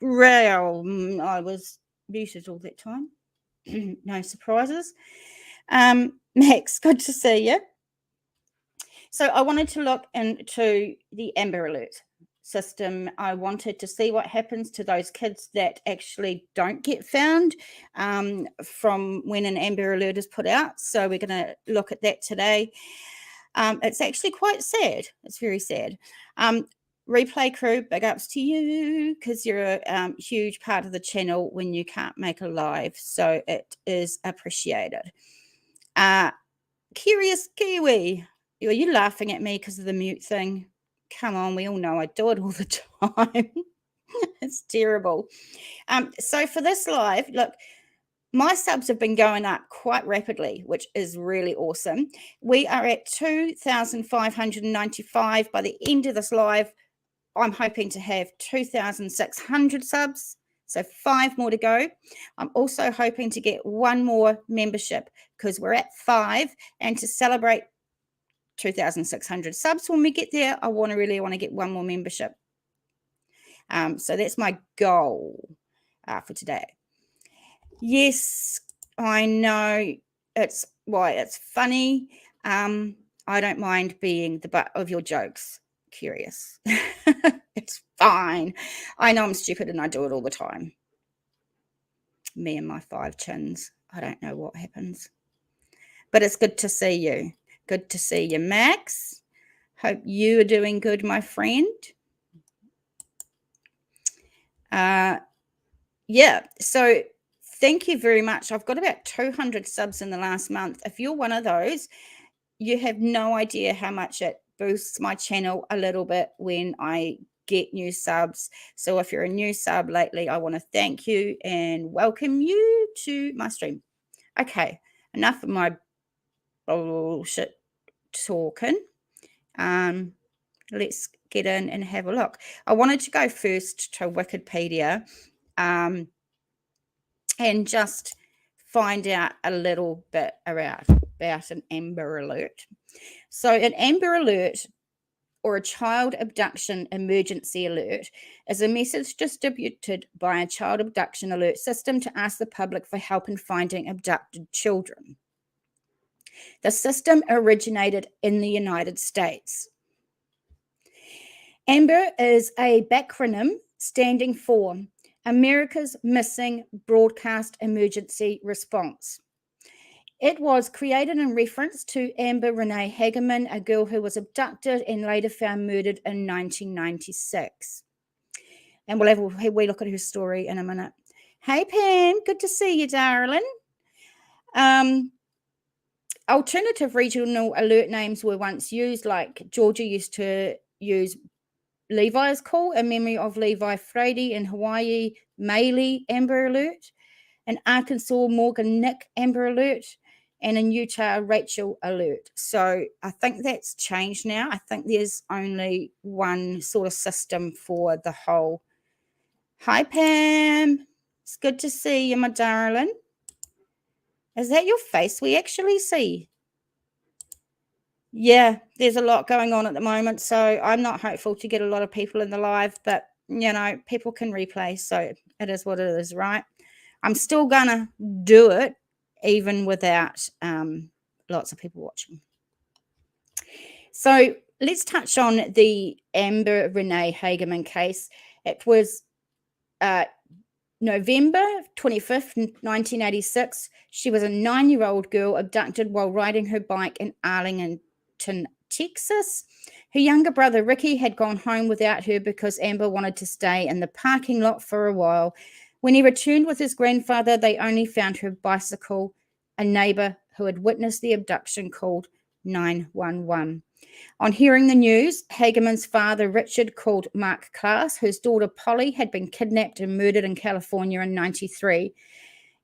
Well, I was muted all that time. No surprises. Max, good to see you. So I wanted to look into the Amber Alert system. I wanted to see what happens to those kids that actually don't get found from when an Amber Alert is put out. So we're going to look at that today. It's actually quite sad. It's very sad. Replay crew, big ups to you because you're a huge part of the channel when you can't make a live. So it is appreciated. Curious Kiwi. Are you laughing at me because of the mute thing? Come on, we all know I do it all the time. It's terrible. So for this live, look, my subs have been going up quite rapidly, which is really awesome. We are at 2,595 by the end of this live. I'm hoping to have 2,600 subs. So 5 more to go. I'm also hoping to get 1 more membership because we're at 5. And to celebrate 2,600 subs when we get there, I really want to get 1 more membership. So that's my goal for today. Yes, I know it's funny. I don't mind being the butt of your jokes. Curious. It's fine. I know I'm stupid and I do it all the time. Me and my 5 chins. I don't know what happens. But it's good to see you. Good to see you, Max. Hope you are doing good, my friend. Yeah, so thank you very much. I've got about 200 subs in the last month. If you're one of those, you have no idea how much it boosts my channel a little bit when I get new subs. So if you're a new sub lately, I want to thank you and welcome you to my stream. Okay, enough of my bullshit talking. Let's get in and have a look. I wanted to go first to Wikipedia and just find out a little bit about an Amber Alert. So an Amber Alert, or a child abduction emergency alert, is a message distributed by a child abduction alert system to ask the public for help in finding abducted children. The system originated in the United States. AMBER is a backronym standing for America's Missing Broadcast Emergency Response. It was created in reference to Amber Renee Hageman, a girl who was abducted and later found murdered in 1996. And we'll have a wee look at her story in a minute. Hey, Pam, good to see you, darling. Alternative regional alert names were once used, like Georgia used to use Levi's call in memory of Levi Frady. In Hawaii, Maylee Amber Alert. In Arkansas, Morgan Nick Amber Alert. And in Utah, Rachel Alert. So I think that's changed now. I think there's only one sort of system for the whole. Hi, Pam. It's good to see you, my darling. Is that your face we actually see? Yeah, there's a lot going on at the moment, so I'm not hopeful to get a lot of people in the live, but, you know, people can replay, so it is what it is, right? I'm still going to do it, even without lots of people watching. So let's touch on the Amber Renee Hageman case. It was November 25th, 1986. She was a 9-year-old girl abducted while riding her bike in Arlington, Texas. Her younger brother, Ricky, had gone home without her because Amber wanted to stay in the parking lot for a while. When he returned with his grandfather, they only found her bicycle. A neighbor who had witnessed the abduction called 911. On hearing the news, Hageman's father, Richard, called Mark Klaas, whose daughter, Polly, had been kidnapped and murdered in California in 1993.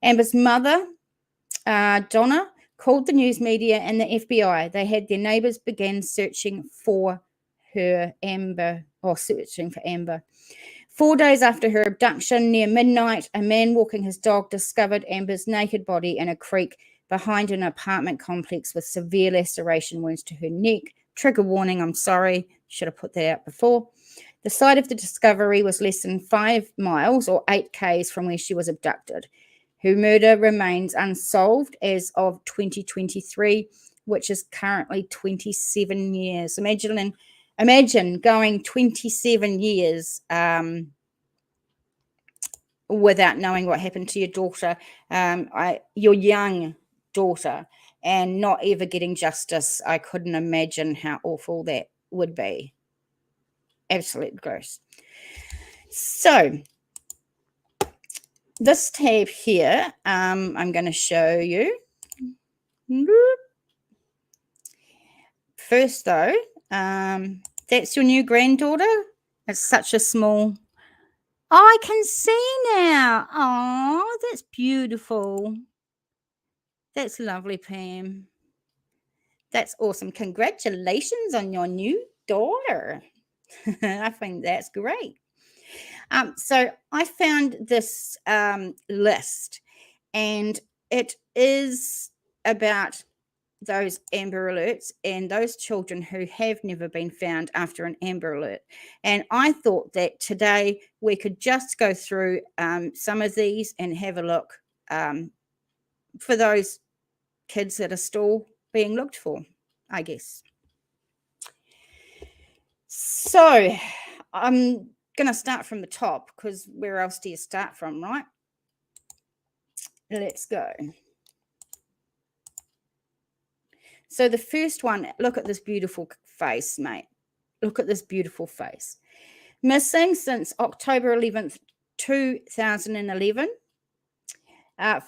Amber's mother, Donna, called the news media and the FBI. They had their neighbors begin searching for Amber. 4 days after her abduction, near midnight, a man walking his dog discovered Amber's naked body in a creek behind an apartment complex with severe laceration wounds to her neck. Trigger warning, I'm sorry. Should have put that out before. The site of the discovery was less than 5 miles or 8 k's from where she was abducted. Her murder remains unsolved as of 2023, which is currently 27 years. Imagine going 27 years without knowing what happened to your daughter, your young daughter, and not ever getting justice. I couldn't imagine how awful that would be. Absolutely gross. So this tab here, I'm going to show you. First, though, that's your new granddaughter. It's such a small. I can see now. Oh, that's beautiful. That's lovely, Pam. That's awesome. Congratulations on your new daughter. I think that's great. So I found this list, and it is about those Amber Alerts and those children who have never been found after an Amber Alert. And I thought that today we could just go through some of these and have a look for those kids that are still being looked for, I guess. So I'm going to start from the top, because where else do you start from, right? Let's go. So the first one, look at this beautiful face, mate. Look at this beautiful face. Missing since October 11th, 2011,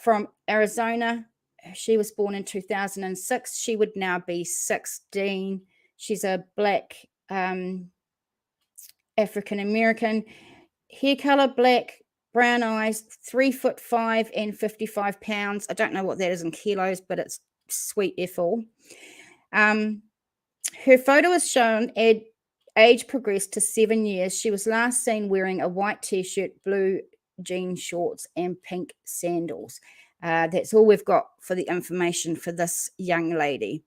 from Arizona. She was born in 2006. She would now be 16. She's a Black African-American, hair color black, brown eyes, 3'5" and 55 pounds. I don't know what that is in kilos, but it's sweet F all. Her photo is shown at age progressed to 7 years. She was last seen wearing a white t-shirt, blue jean shorts, and pink sandals. That's all we've got for the information for this young lady.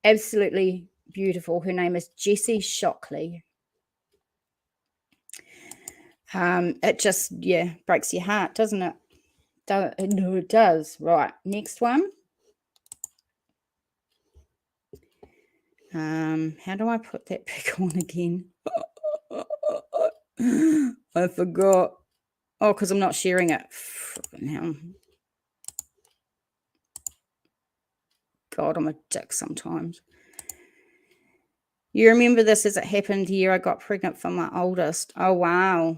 Absolutely beautiful. Her name is Jessie Shockley. It just, breaks your heart, doesn't it? No, it does. Right, next one. How do I put that back on again? I forgot. Oh, because I'm not sharing it. Now, God, I'm a dick sometimes. You remember this as it happened the year I got pregnant for my oldest. Oh, wow.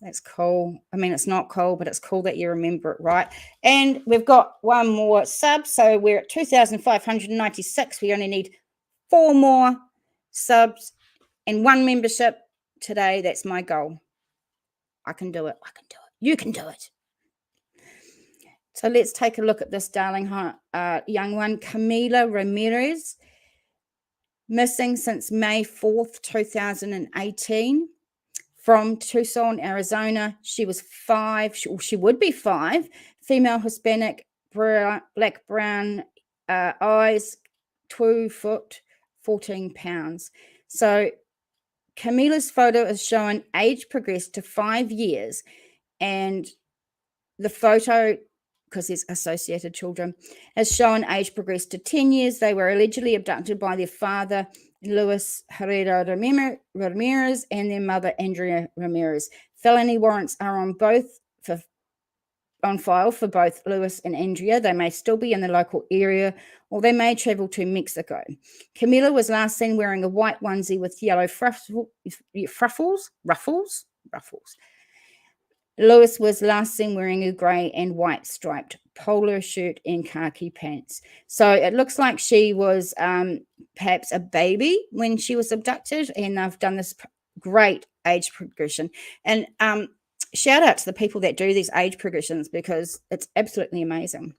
That's cool. I mean, it's not cool, but it's cool that you remember it, right? And we've got one more sub. So we're at 2,596. We only need 4 more subs and 1 membership today. That's my goal. I can do it. I can do it. You can do it. So let's take a look at this darling young one, Camila Ramirez. Missing since May 4th, 2018. From Tucson, Arizona. She was 5, she would be 5, female, Hispanic, black, brown eyes, 2 foot, 14 pounds. So Camila's photo is showing age progressed to 5 years, and the photo, because there's associated children, has shown age progressed to 10 years. They were allegedly abducted by their father, Luis Herrera Ramirez, and their mother, Andrea Ramirez. Felony warrants are on file for both Luis and Andrea. They may still be in the local area, or they may travel to Mexico. Camila was last seen wearing a white onesie with yellow ruffles. Luis was last seen wearing a grey and white striped polo shirt and khaki pants. So it looks like she was perhaps a baby when she was abducted, and they've done this great age progression. And shout out to the people that do these age progressions, because it's absolutely amazing.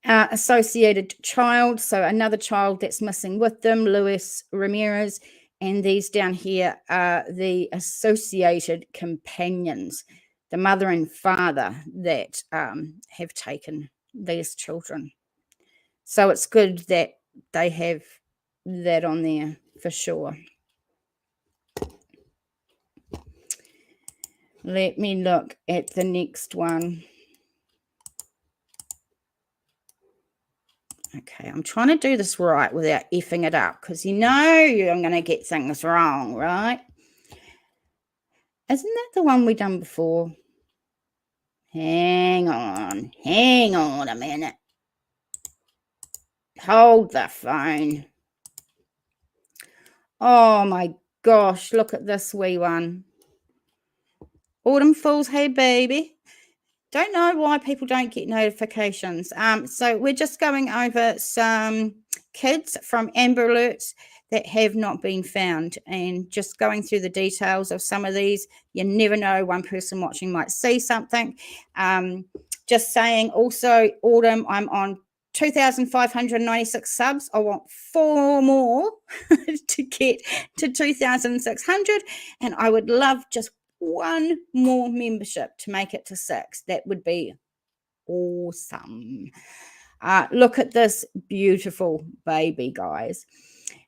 Associated child, so another child that's missing with them, Luis Ramirez. And these down here are the associated companions, the mother and father that have taken these children. So it's good that they have that on there for sure. Let me look at the next one. Okay, I'm trying to do this right without effing it up because I'm going to get things wrong, right? Isn't that the one we done before? Hang on a minute. Hold the phone. Oh my gosh, look at this wee one. Autumn Falls, hey baby. Don't know why people don't get notifications. So we're just going over some kids from Amber Alerts that have not been found and just going through the details of some of these. You never know, one person watching might see something. Just saying also, Autumn, I'm on 2,596 subs. I want 4 more to get to 2,600, and I would love just one more membership to make it to 6. That would be awesome. Look at this beautiful baby, guys.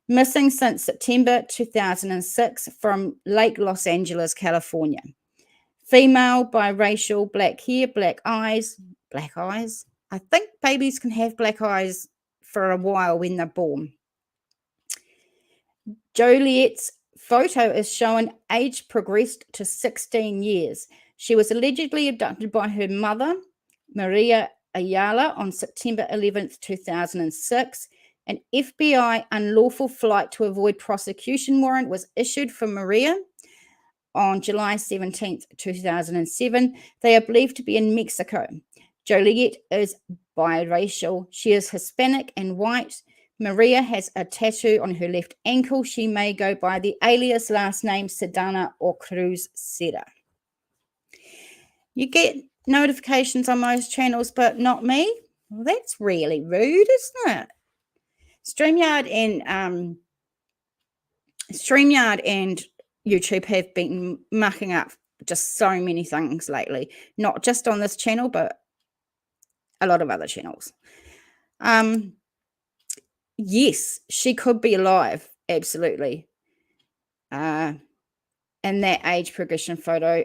Missing since September 2006 from Lake Los Angeles, California. Female, biracial, black hair, black eyes. Black eyes? I think babies can have black eyes for a while when they're born. Joliet's photo is showing age progressed to 16 years. She was allegedly abducted by her mother, Maria Ayala, on September 11th, 2006. An FBI unlawful flight to avoid prosecution warrant was issued for Maria on July 17th, 2007. They are believed to be in Mexico. Joliet is biracial. She is Hispanic and white. Maria has a tattoo on her left ankle. She may go by the alias last name Sedana or Cruz Seda. You get notifications on most channels, but not me? Well, that's really rude, isn't it? StreamYard and YouTube have been mucking up just so many things lately, not just on this channel, but a lot of other channels. Yes, she could be alive, absolutely. And that age progression photo,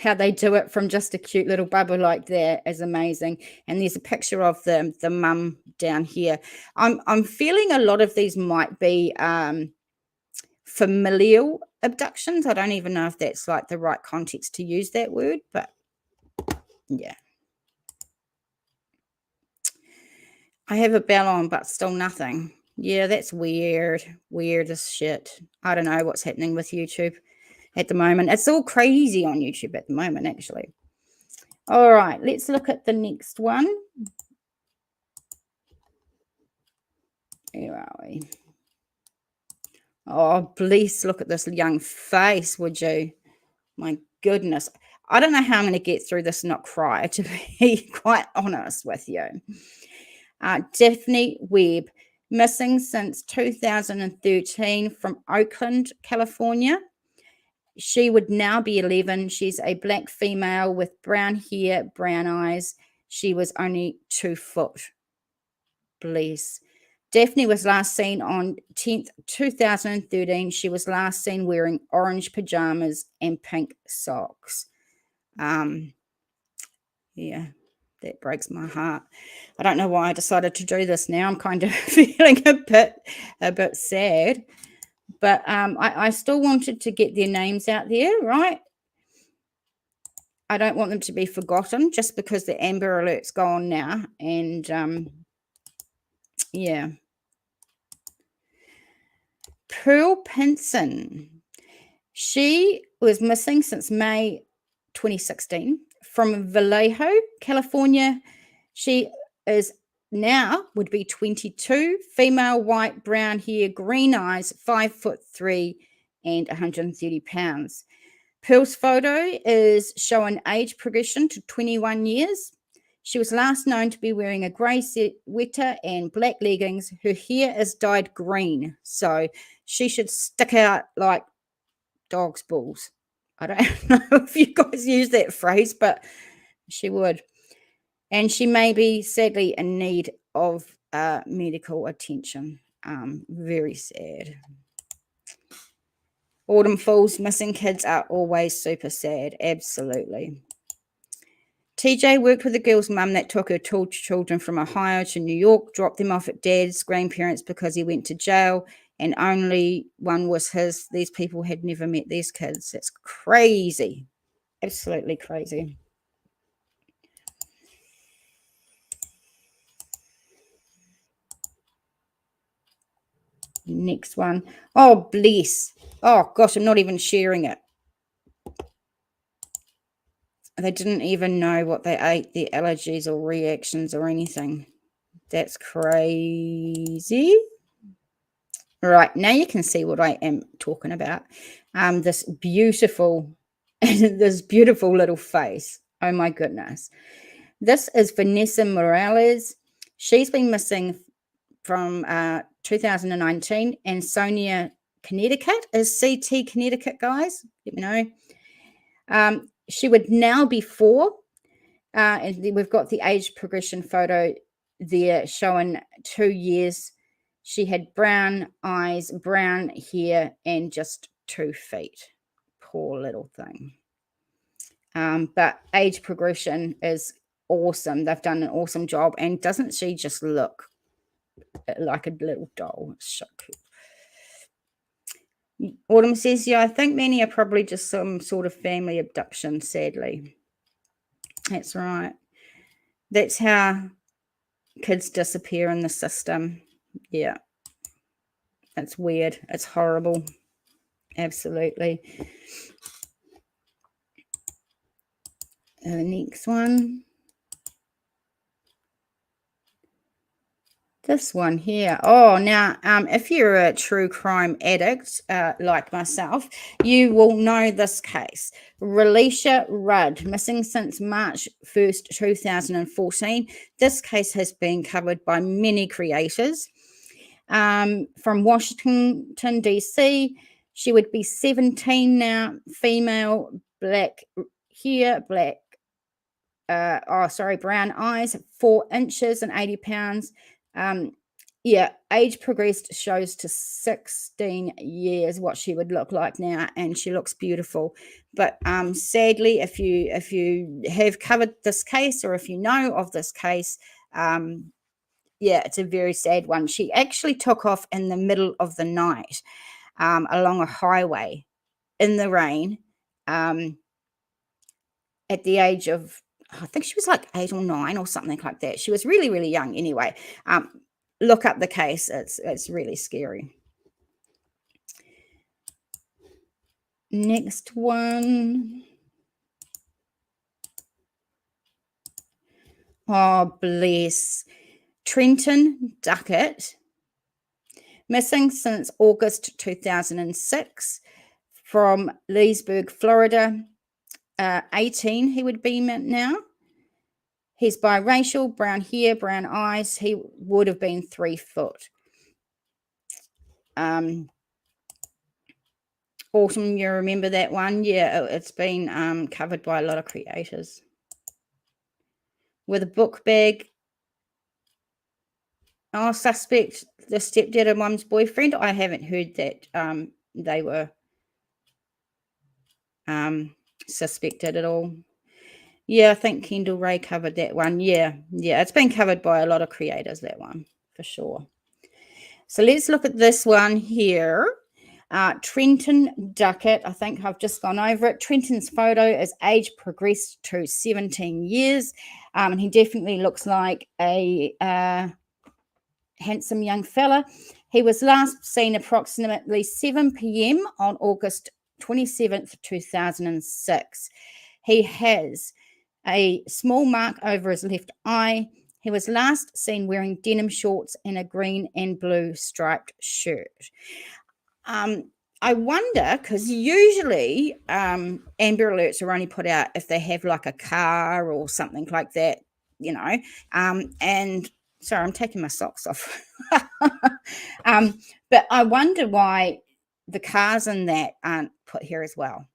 how they do it from just a cute little bubble like that is amazing. And there's a picture of the mum down here. I'm feeling a lot of these might be familial abductions. I don't even know if that's like the right context to use that word, but yeah. I have a bell on, but still nothing. Yeah, that's weird. Weird as shit. I don't know what's happening with YouTube at the moment. It's all crazy on YouTube at the moment, actually. All right, let's look at the next one. Where are we? Oh, please look at this young face, would you? My goodness. I don't know how I'm going to get through this and not cry, to be quite honest with you. Daphne Webb, missing since 2013 from Oakland, California. She would now be 11. She's a black female with brown hair, brown eyes. She was only 2 foot. Bless. Daphne was last seen on 10th, 2013. She was last seen wearing orange pajamas and pink socks. Yeah, that breaks my heart. I don't know why I decided to do this now. I'm kind of feeling a bit sad. But I still wanted to get their names out there, right? I don't want them to be forgotten just because the Amber Alert's gone now. And, yeah. Pearl Pinson. She was missing since May 2016 from Vallejo, California. She is now would be 22, female, white, brown hair, green eyes, 5'3" and 130 pounds. Pearl's photo is showing age progression to 21 years. She was last known to be wearing a grey sweater and black leggings. Her hair is dyed green, so she should stick out like dog's balls. I don't know if you guys use that phrase, but she would. And she may be sadly in need of medical attention. Very sad. Autumn Falls missing kids are always super sad. Absolutely. TJ worked with a girl's mum that took her two children from Ohio to New York, dropped them off at dad's grandparents because he went to jail, and only one was his. These people had never met these kids. That's crazy. Absolutely crazy. Next one. Oh, bless. Oh, gosh, I'm not even sharing it. They didn't even know what they ate, their allergies or reactions or anything. That's crazy. Right, now you can see what I am talking about. This beautiful, this beautiful little face. Oh my goodness. This is Vanessa Morales. She's been missing from 2019, and Sonia Connecticut is CT Connecticut, guys. Let me know. She would now be 4. And we've got the age progression photo there showing 2 years. She had brown eyes, brown hair, and just 2 feet. Poor little thing. But age progression is awesome. They've done an awesome job. And doesn't she just look like a little doll? It's so cute. Autumn says, yeah, I think many are probably just some sort of family abduction, sadly. That's right. That's how kids disappear in the system. Yeah. It's weird. It's horrible. Absolutely. The next one. This one here. Oh, now, if you're a true crime addict like myself, you will know this case. Relisha Rudd, missing since March 1st, 2014. This case has been covered by many creators. From Washington, D.C., she would be 17 now, female, black hair, brown eyes, 4 inches and 80 pounds. Age progressed shows to 16 years what she would look like now, and she looks beautiful. But sadly, if you have covered this case, or if you know of this case, it's a very sad one. She actually took off in the middle of the night along a highway in the rain at the age of, I think she was like 8 or 9 or something like that. She was really, really young anyway. Look up the case. It's really scary. Next one. Oh, bless. Trenton Duckett, missing since August 2006 from Leesburg, Florida. 18 he would be now. He's biracial, brown hair, brown eyes. He would have been 3 foot. Autumn, you remember that one? Yeah, it's been covered by a lot of creators. With a book bag. Oh, suspect, the stepdad and mum's boyfriend. I haven't heard that they were suspected at all. Yeah, I think Kendall Ray covered that one. Yeah, it's been covered by a lot of creators, that one, for sure. So let's look at this one here. Trenton Duckett, I think I've just gone over it. Trenton's photo is age progressed to 17 years. And he definitely looks like a handsome young fella. He was last seen approximately 7 p.m. on August 27th, 2006. He has a small mark over his left eye. He was last seen wearing denim shorts and a green and blue striped shirt. I wonder, because usually Amber Alerts are only put out if they have like a car or something like that, and sorry, I'm taking my socks off. But I wonder why the cars in that aren't put here as well.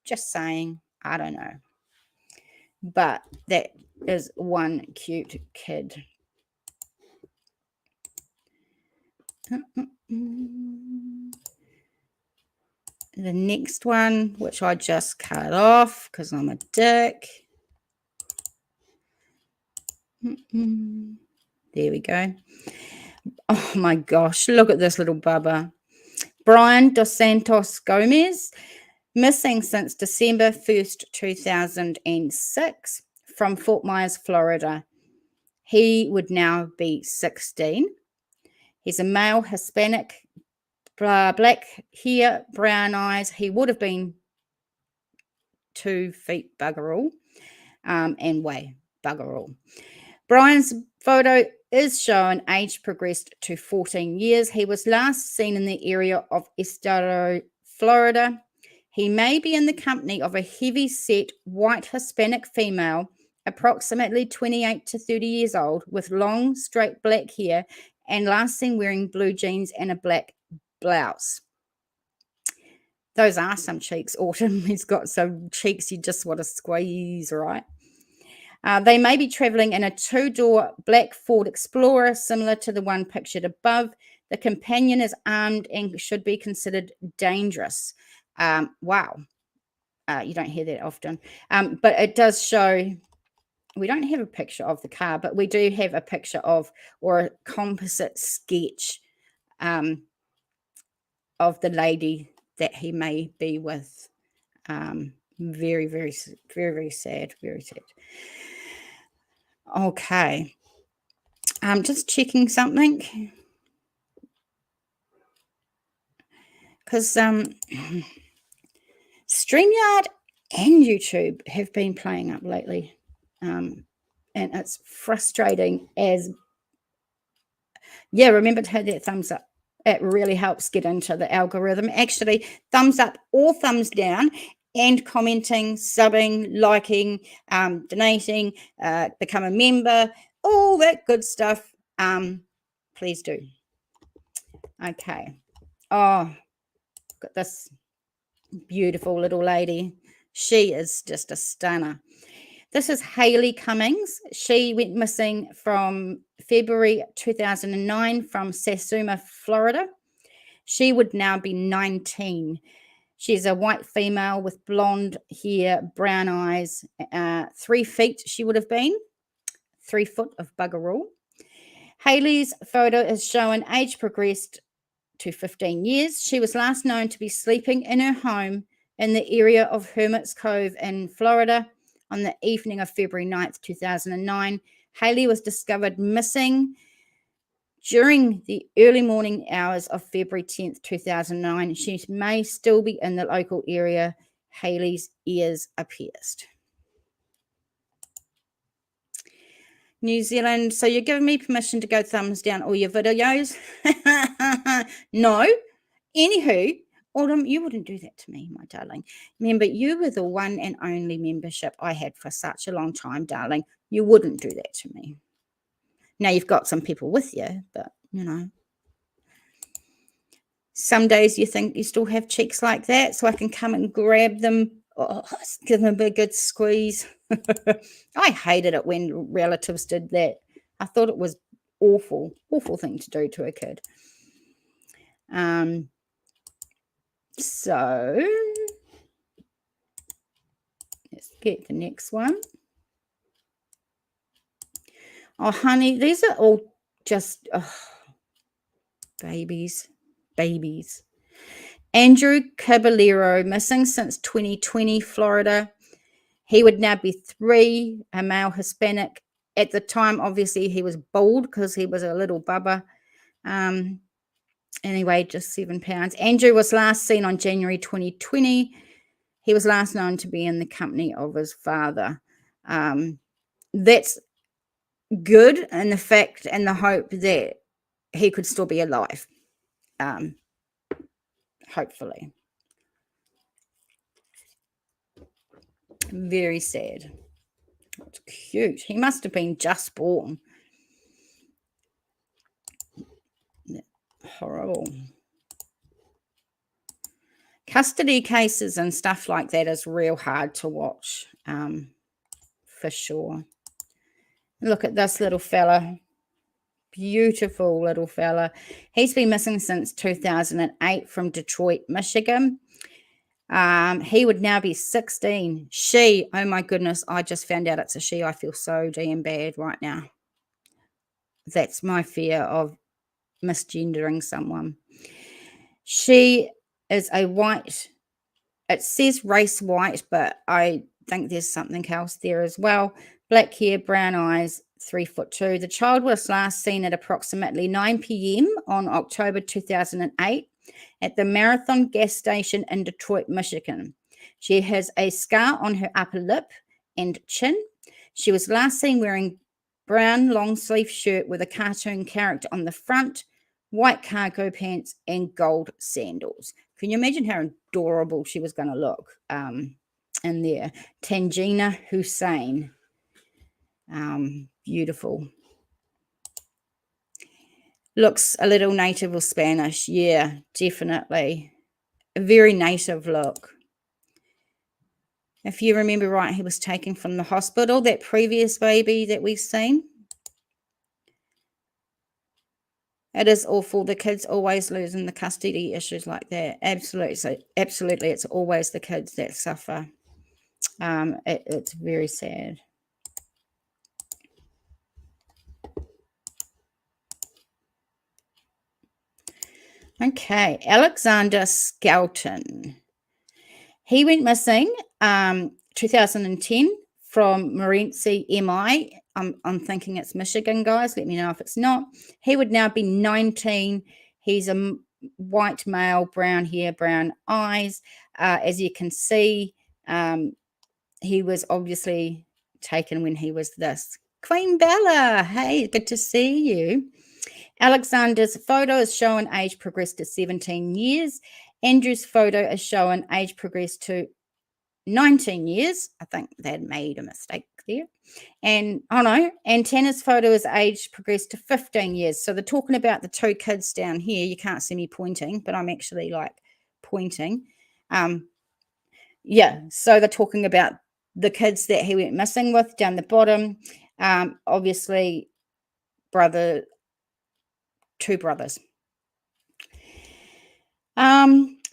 Just saying, I don't know. But that is one cute kid. the next one, which I just cut off because I'm a dick. There we go. Oh my gosh, look at this little bubba. Brian Dos Santos Gomez, missing since December 1st, 2006 from Fort Myers, Florida. He would now be 16. He's a male, Hispanic, black hair, brown eyes. He would have been 2 feet bugger all and weigh bugger all. Brian's photo is shown age progressed to 14 years. He was last seen in the area of Estero, Florida. He may be in the company of a heavy-set white Hispanic female, approximately 28 to 30 years old, with long, straight black hair, and last seen wearing blue jeans and a black blouse. Those are some cheeks, Autumn. He's got some cheeks you just want to squeeze, right? They may be traveling in a 2-door black Ford Explorer, similar to the one pictured above. The companion is armed and should be considered dangerous. Wow. You don't hear that often. But it does show, we don't have a picture of the car, but we do have a picture of, or a composite sketch of the lady that he may be with. Very, very, very, very sad. Very sad. Okay. I'm just checking something. Because StreamYard and YouTube have been playing up lately. And it's frustrating as... Yeah, remember to hit that thumbs up. It really helps get into the algorithm. Actually, thumbs up or thumbs down, and commenting, subbing, liking, donating, become a member, all that good stuff. Please do. Okay. Oh, got this beautiful little lady. She is just a stunner. This is Haley Cummings. She went missing from February 2009 from Satsuma, Florida. She would now be 19. She's a white female with blonde hair, brown eyes, 3 feet she would have been, 3 foot of bugger all. Haley's photo is showing age progressed to 15 years. She was last known to be sleeping in her home in the area of Hermit's Cove in Florida on the evening of February 9th, 2009. Haley was discovered missing during the early morning hours of February 10th, 2009. She may still be in the local area. Haley's ears are pierced. New Zealand, so you're giving me permission to go thumbs down all your videos? No. Anywho, Autumn, you wouldn't do that to me, my darling. Remember, you were the one and only membership I had for such a long time, darling. You wouldn't do that to me. Now you've got some people with you, but, you know. Some days you think you still have cheeks like that, so I can come and grab them. Oh, give them a good squeeze. I hated it when relatives did that. I thought it was awful thing to do to a kid. So let's get the next one. Oh, honey, these are all just babies. Andrew Caballero, missing since 2020, Florida. He would now be 3, a male Hispanic. At the time, obviously, he was bald because he was a little bubba. And he weighed just 7 pounds. Andrew was last seen on January 2020. He was last known to be in the company of his father. That's good in the fact and the hope that he could still be alive. Hopefully. Very sad. It's cute. He must have been just born. Horrible. Custody cases and stuff like that is real hard to watch, for sure. Look at this little fella. Beautiful little fella. He's been missing since 2008 from Detroit, Michigan. He would now be 16. She, oh my goodness, I just found out it's a she. I feel so damn bad right now. That's my fear of misgendering someone. She is a white, it says race white, but I think there's something else there as well. Black hair, brown eyes, 3'2". The child was last seen at approximately 9 p.m. on October 2008 at the Marathon gas station in Detroit, Michigan. She has a scar on her upper lip and chin. She was last seen wearing brown long sleeve shirt with a cartoon character on the front, white cargo pants, and gold sandals. Can you imagine how adorable she was going to look in there? Tangina Hussein. Beautiful. Looks a little native or Spanish. Yeah, definitely. A very native look. If you remember right, he was taken from the hospital, that previous baby that we've seen. It is awful. The kids always losing the custody issues like that. Absolutely. So absolutely, it's always the kids that suffer. It's very sad. Okay, Alexander Skelton. He went missing 2010 from Morenci, MI. I'm thinking it's Michigan, guys. Let me know if it's not. He would now be 19. He's a white male, brown hair, brown eyes. As you can see, he was obviously taken when he was this. Queen Bella, hey, good to see you. Alexander's photo is showing age progressed to 17 years. Andrew's photo is showing age progressed to 19 years. I think they had made a mistake there. And, oh no, and Tanner's photo is age progressed to 15 years. So they're talking about the two kids down here. You can't see me pointing, but I'm actually like pointing. Yeah, so they're talking about the kids that he went missing with down the bottom. Obviously, two brothers.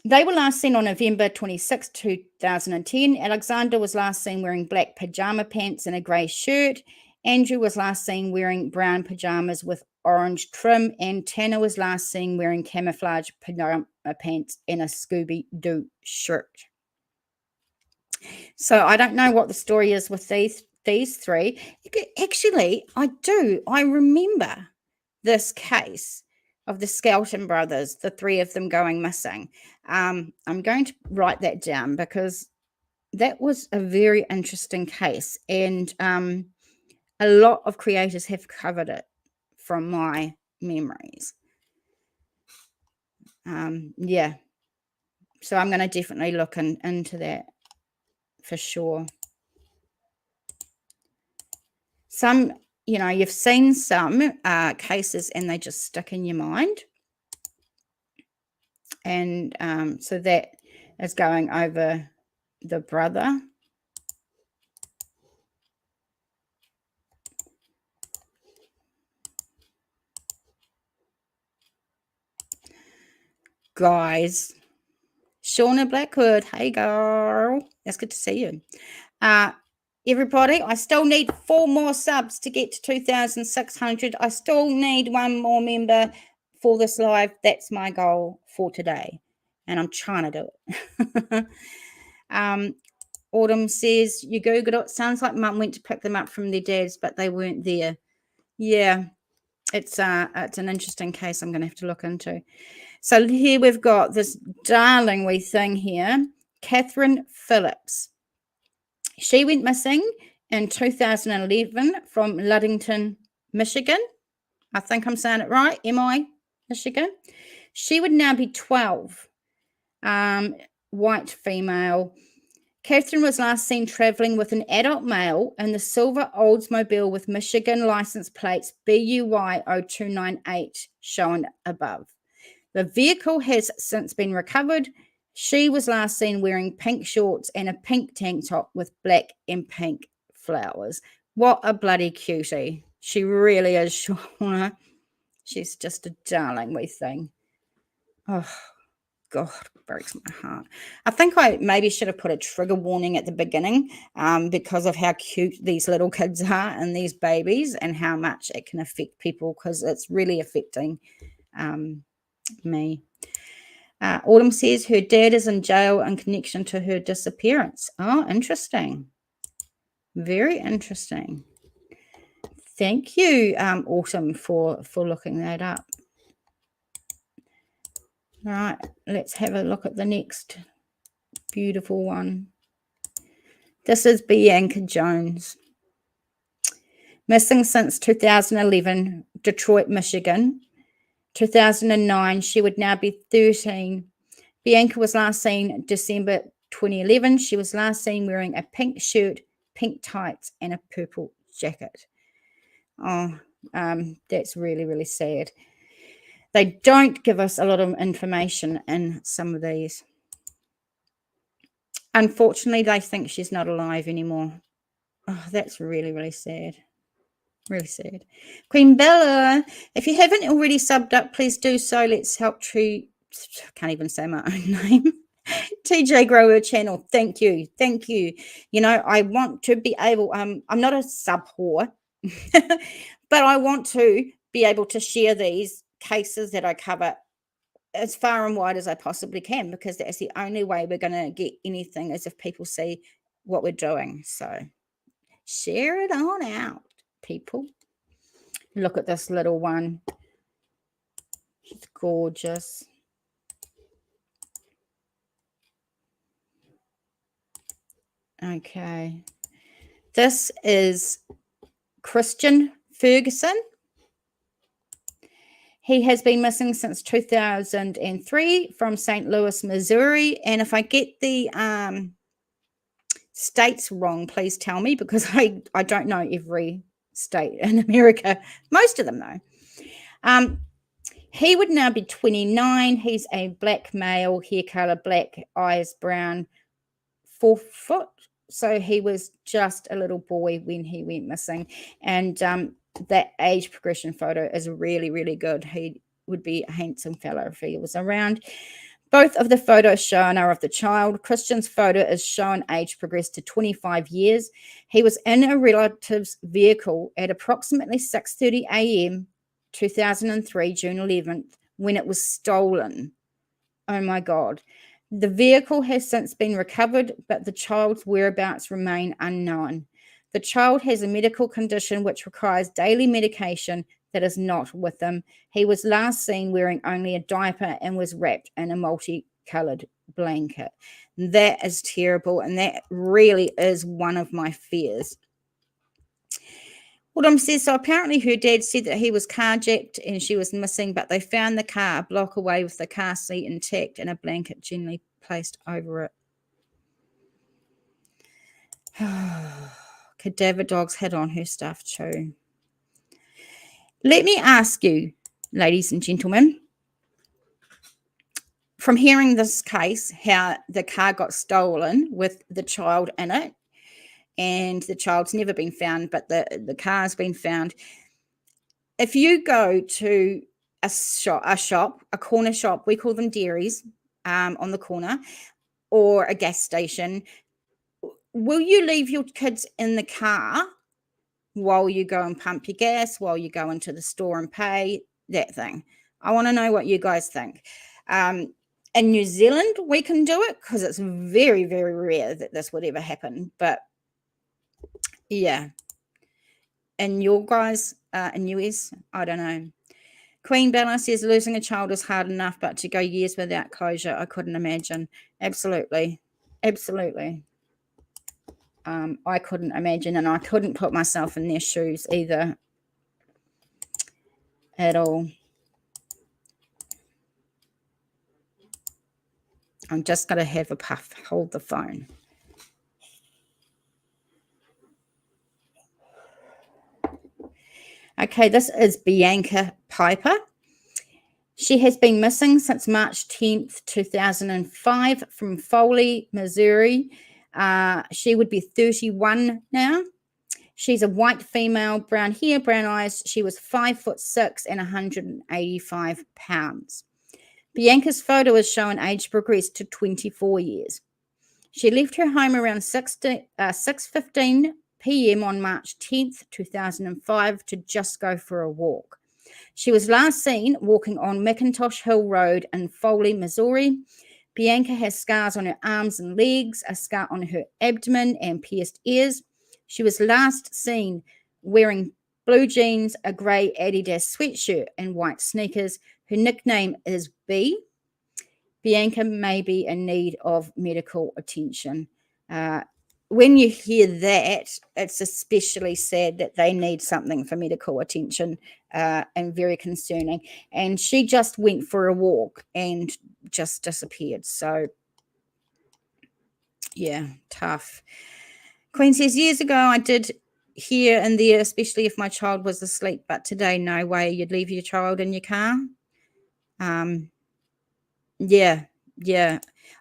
They were last seen on November 26, 2010. Alexander was last seen wearing black pajama pants and a grey shirt. Andrew was last seen wearing brown pajamas with orange trim. And Tanner was last seen wearing camouflage pajama pants and a Scooby-Doo shirt. So I don't know what the story is with these three. Actually, I do. I remember this case of the Skelton brothers, the three of them going missing. I'm going to write that down because that was a very interesting case, and a lot of creators have covered it from my memories. Yeah, so I'm going to definitely look into that for sure. Some, you've seen some cases and they just stick in your mind. And so that is going over the brother. Guys, Shauna Blackwood, hey girl, that's good to see you. Everybody, I still need 4 more subs to get to 2,600. I still need 1 more member for this live. That's my goal for today, and I'm trying to do it. Autumn says, you Googled it. Sounds like Mum went to pick them up from their dads, but they weren't there. Yeah, it's an interesting case I'm going to have to look into. So here we've got this darling wee thing here, Catherine Phillips. She went missing in 2011 from Ludington, Michigan. I think I'm saying it right. MI, Michigan. She would now be 12. White female. Catherine was last seen traveling with an adult male in the silver Oldsmobile with Michigan license plates BUY 0298 shown above. The vehicle has since been recovered. She was last seen wearing pink shorts and a pink tank top with black and pink flowers. What a bloody cutie. She really is, Shauna. She's just a darling wee thing. Oh, God, breaks my heart. I think I maybe should have put a trigger warning at the beginning because of how cute these little kids are and these babies and how much it can affect people, because it's really affecting me. Autumn says her dad is in jail in connection to her disappearance. Oh, interesting. Very interesting. Thank you, Autumn, for looking that up. All right, let's have a look at the next beautiful one. This is Bianca Jones. Missing since 2011, Detroit, Michigan. 2009, she would now be 13. Bianca was last seen December 2011. She was last seen wearing a pink shirt, pink tights, and a purple jacket. Oh, that's really, really sad. They don't give us a lot of information in some of these. Unfortunately, they think she's not alive anymore. Oh, that's really, really sad. Really sad. Queen Bella, if you haven't already subbed up, please do so. Let's help Tree. Can't even say my own name. TJ grow her channel. Thank you. Thank you. You know, I want to be able, I'm not a sub whore, but I want to be able to share these cases that I cover as far and wide as I possibly can, because that's the only way we're going to get anything, is if people see what we're doing. So share it on out, people. Look at this little one. It's gorgeous. Okay. This is Christian Ferguson. He has been missing since 2003 from St. Louis, Missouri. And if I get the states wrong, please tell me, because I don't know every state in America. Most of them, though. He would now be 29. He's a black male, hair color, black eyes, brown, 4 foot. So he was just a little boy when he went missing. And that age progression photo is really, really good. He would be a handsome fellow if he was around. Both of the photos shown are of the child. Christian's photo is shown age progressed to 25 years. He was in a relative's vehicle at approximately 6:30 a.m. 2003, June 11th, when it was stolen. Oh my God. The vehicle has since been recovered, but the child's whereabouts remain unknown. The child has a medical condition which requires daily medication that is not with him. He was last seen wearing only a diaper and was wrapped in a multicolored blanket. That is terrible, and that really is one of my fears. Autumn says, so apparently her dad said that he was carjacked and she was missing, but they found the car a block away with the car seat intact and a blanket gently placed over it. Cadaver dogs had on her stuff too. Let me ask you, ladies and gentlemen, from hearing this case, how the car got stolen with the child in it, and the child's never been found, but the car's been found. If you go to a corner shop, we call them dairies, on the corner, or a gas station, will you leave your kids in the car while you go and pump your gas, while you go into the store and pay, that thing? I want to know what you guys think. In New Zealand, we can do it because it's very, very rare that this would ever happen. But yeah, and your guys in US, I don't know. Queen Bella says losing a child is hard enough, but to go years without closure, I couldn't imagine. Absolutely. Absolutely. I couldn't imagine, and I couldn't put myself in their shoes either at all. I'm just going to have a puff. Hold the phone. Okay, this is Bianca Piper. She has been missing since March 10th, 2005 from Foley, Missouri. She would be 31 now. She's a white female, brown hair, brown eyes. She was 5'6" and 185 pounds. Bianca's photo is showing age progressed to 24 years. She left her home around 6:15 p.m. on March 10th, 2005 to just go for a walk. She was last seen walking on McIntosh Hill Road in Foley, Missouri. Bianca has scars on her arms and legs, a scar on her abdomen, and pierced ears. She was last seen wearing blue jeans, a grey Adidas sweatshirt, and white sneakers. Her nickname is B. Bianca may be in need of medical attention. When you hear that, it's especially sad that they need something for medical attention, and very concerning. And she just went for a walk and just disappeared. So, yeah, tough. Queen says, years ago I did here and there, especially if my child was asleep, but today, no way you'd leave your child in your car. Yeah.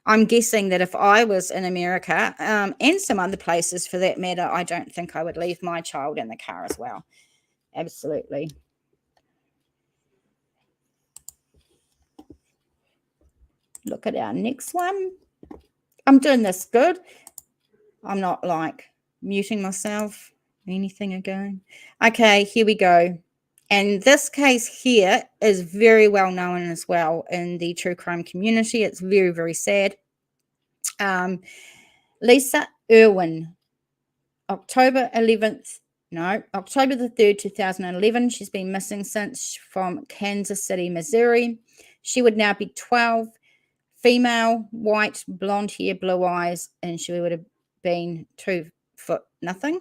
I'm guessing that if I was in America, and some other places for that matter, I don't think I would leave my child in the car as well. Absolutely. Look at our next one. I'm doing this good. I'm not like muting myself, anything again. Okay, here we go. And this case here is very well known as well in the true crime community. It's very, very sad. Lisa Irwin, October the 3rd, 2011. She's been missing since, from Kansas City, Missouri. She would now be 12, female, white, blonde hair, blue eyes, and she would have been 2 foot nothing.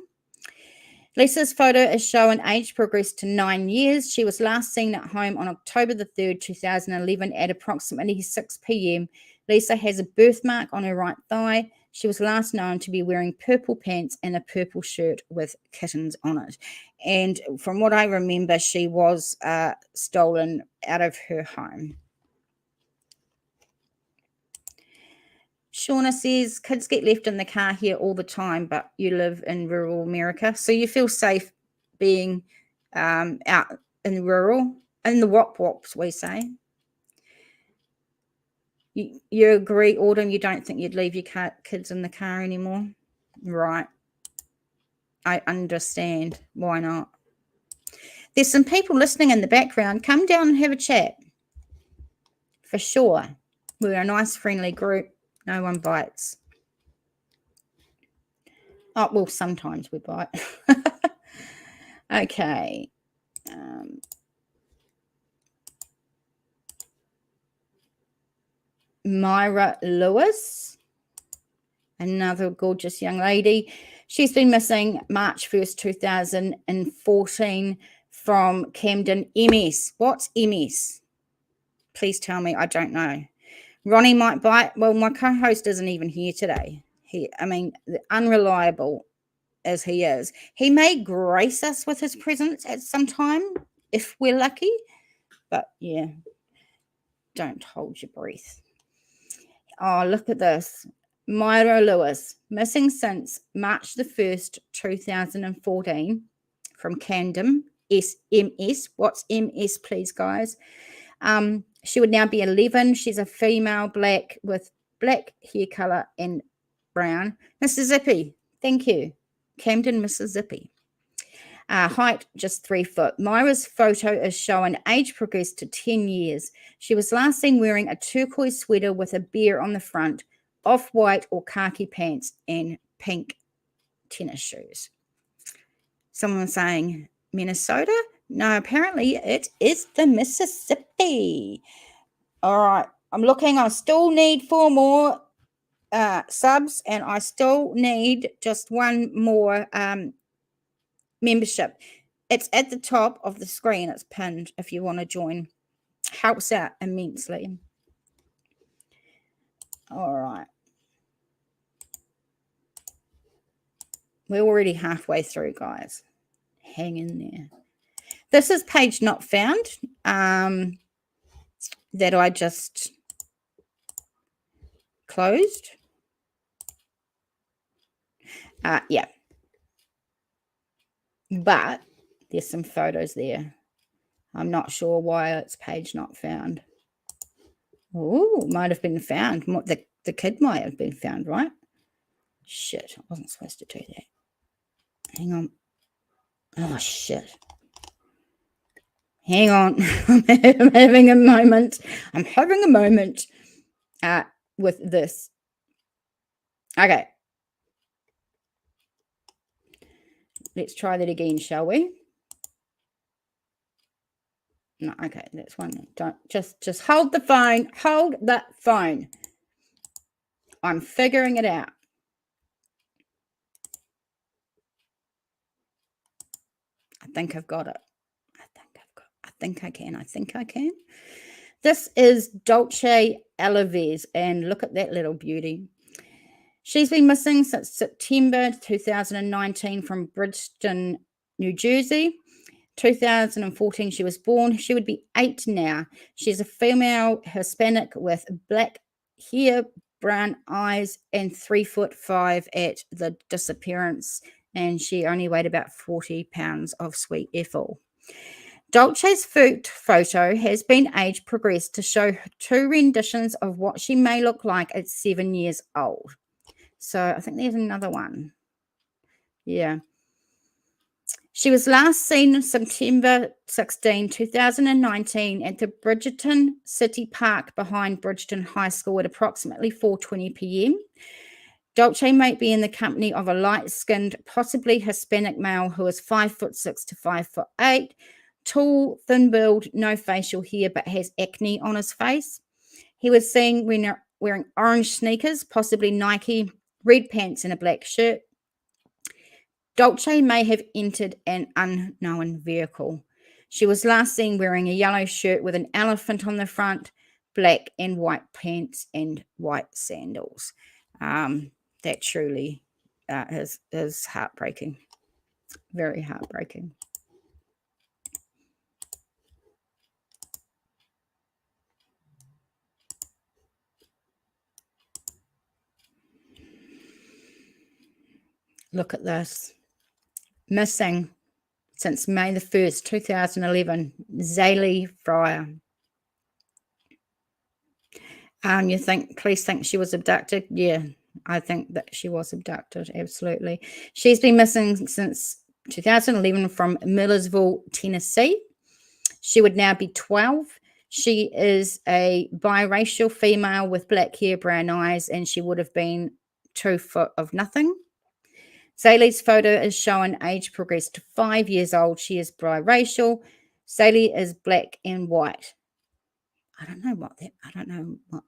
Lisa's photo is showing age progressed to 9 years. She was last seen at home on October the 3rd, 2011 at approximately 6 p.m. Lisa has a birthmark on her right thigh. She was last known to be wearing purple pants and a purple shirt with kittens on it. And from what I remember, she was stolen out of her home. Shauna says, kids get left in the car here all the time, but you live in rural America, so you feel safe being out in rural, in the wop-wops, we say. You agree, Autumn, you don't think you'd leave your kids in the car anymore? Right. I understand. Why not? There's some people listening in the background. Come down and have a chat. For sure. We're a nice, friendly group. No one bites. Oh, well, sometimes we bite. Okay. Myra Lewis, another gorgeous young lady. She's been missing March 1st, 2014 from Camden, MS. What's MS? Please tell me. I don't know. Ronnie might bite. Well, my co-host isn't even here today. Unreliable as he is, he may grace us with his presence at some time if we're lucky. But yeah, don't hold your breath. Oh, look at this. Myra Lewis, missing since March the 1st, 2014 from Camden, SMS. What's MS, please, guys? She would now be 11. She's a female, black, with black hair color and brown. Mississippi. Thank you. Camden, Mississippi. Height, just 3 foot. Myra's photo is showing age progressed to 10 years. She was last seen wearing a turquoise sweater with a bear on the front, off-white or khaki pants, and pink tennis shoes. Someone saying Minnesota? No, apparently it is the Mississippi. All right, I'm looking. I still need 4 more subs, and I still need just 1 more membership. It's at the top of the screen. It's pinned if you want to join. Helps out immensely. All right. We're already halfway through, guys. Hang in there. This is page not found that I just closed. Yeah. But there's some photos there. I'm not sure why it's page not found. Oh, might have been found. The kid might have been found, right? Shit, I wasn't supposed to do that. Hang on. Oh, shit. Hang on. I'm having a moment. I'm having a moment with this. Okay. Let's try that again, shall we? No, okay, that's one. Don't just hold the phone. Hold that phone. I'm figuring it out. I think I've got it. I think I can. This is Dolce Alaves, and look at that little beauty. She's been missing since September 2019 from Bridgeton, New Jersey. 2014 she was born. She would be 8 now. She's a female Hispanic with black hair, brown eyes, and 3'5" at the disappearance, and she only weighed about 40 pounds of sweet effort. Dolce's photo has been age progressed to show 2 renditions of what she may look like at 7 years old. So I think there's another one. Yeah. She was last seen September 16, 2019 at the Bridgeton City Park behind Bridgeton High School at approximately 4:20 p.m. Dolce might be in the company of a light-skinned, possibly Hispanic male who is 5'6" to 5'8", tall, thin-build, no facial hair, but has acne on his face. He was seen wearing orange sneakers, possibly Nike, red pants, and a black shirt. Dolce may have entered an unknown vehicle. She was last seen wearing a yellow shirt with an elephant on the front, black and white pants, and white sandals. That truly is heartbreaking. Very heartbreaking. Look at this. Missing since May the 1st, 2011, Zaylee Fryer. You think police think she was abducted? Yeah, I think that she was abducted, absolutely. She's been missing since 2011 from Millersville, Tennessee. She would now be 12. She is a biracial female with black hair, brown eyes, and she would have been 2 foot of nothing. Zaylee's photo is showing age progressed to 5 years old. She is biracial. Zaylee is black and white. I don't know what.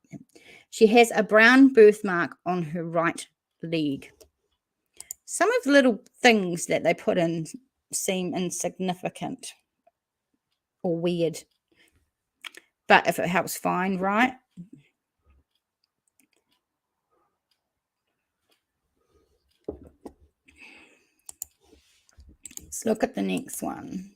She has a brown birthmark on her right leg. Some of the little things that they put in seem insignificant or weird. But if it helps, fine, right? Let's look at the next one.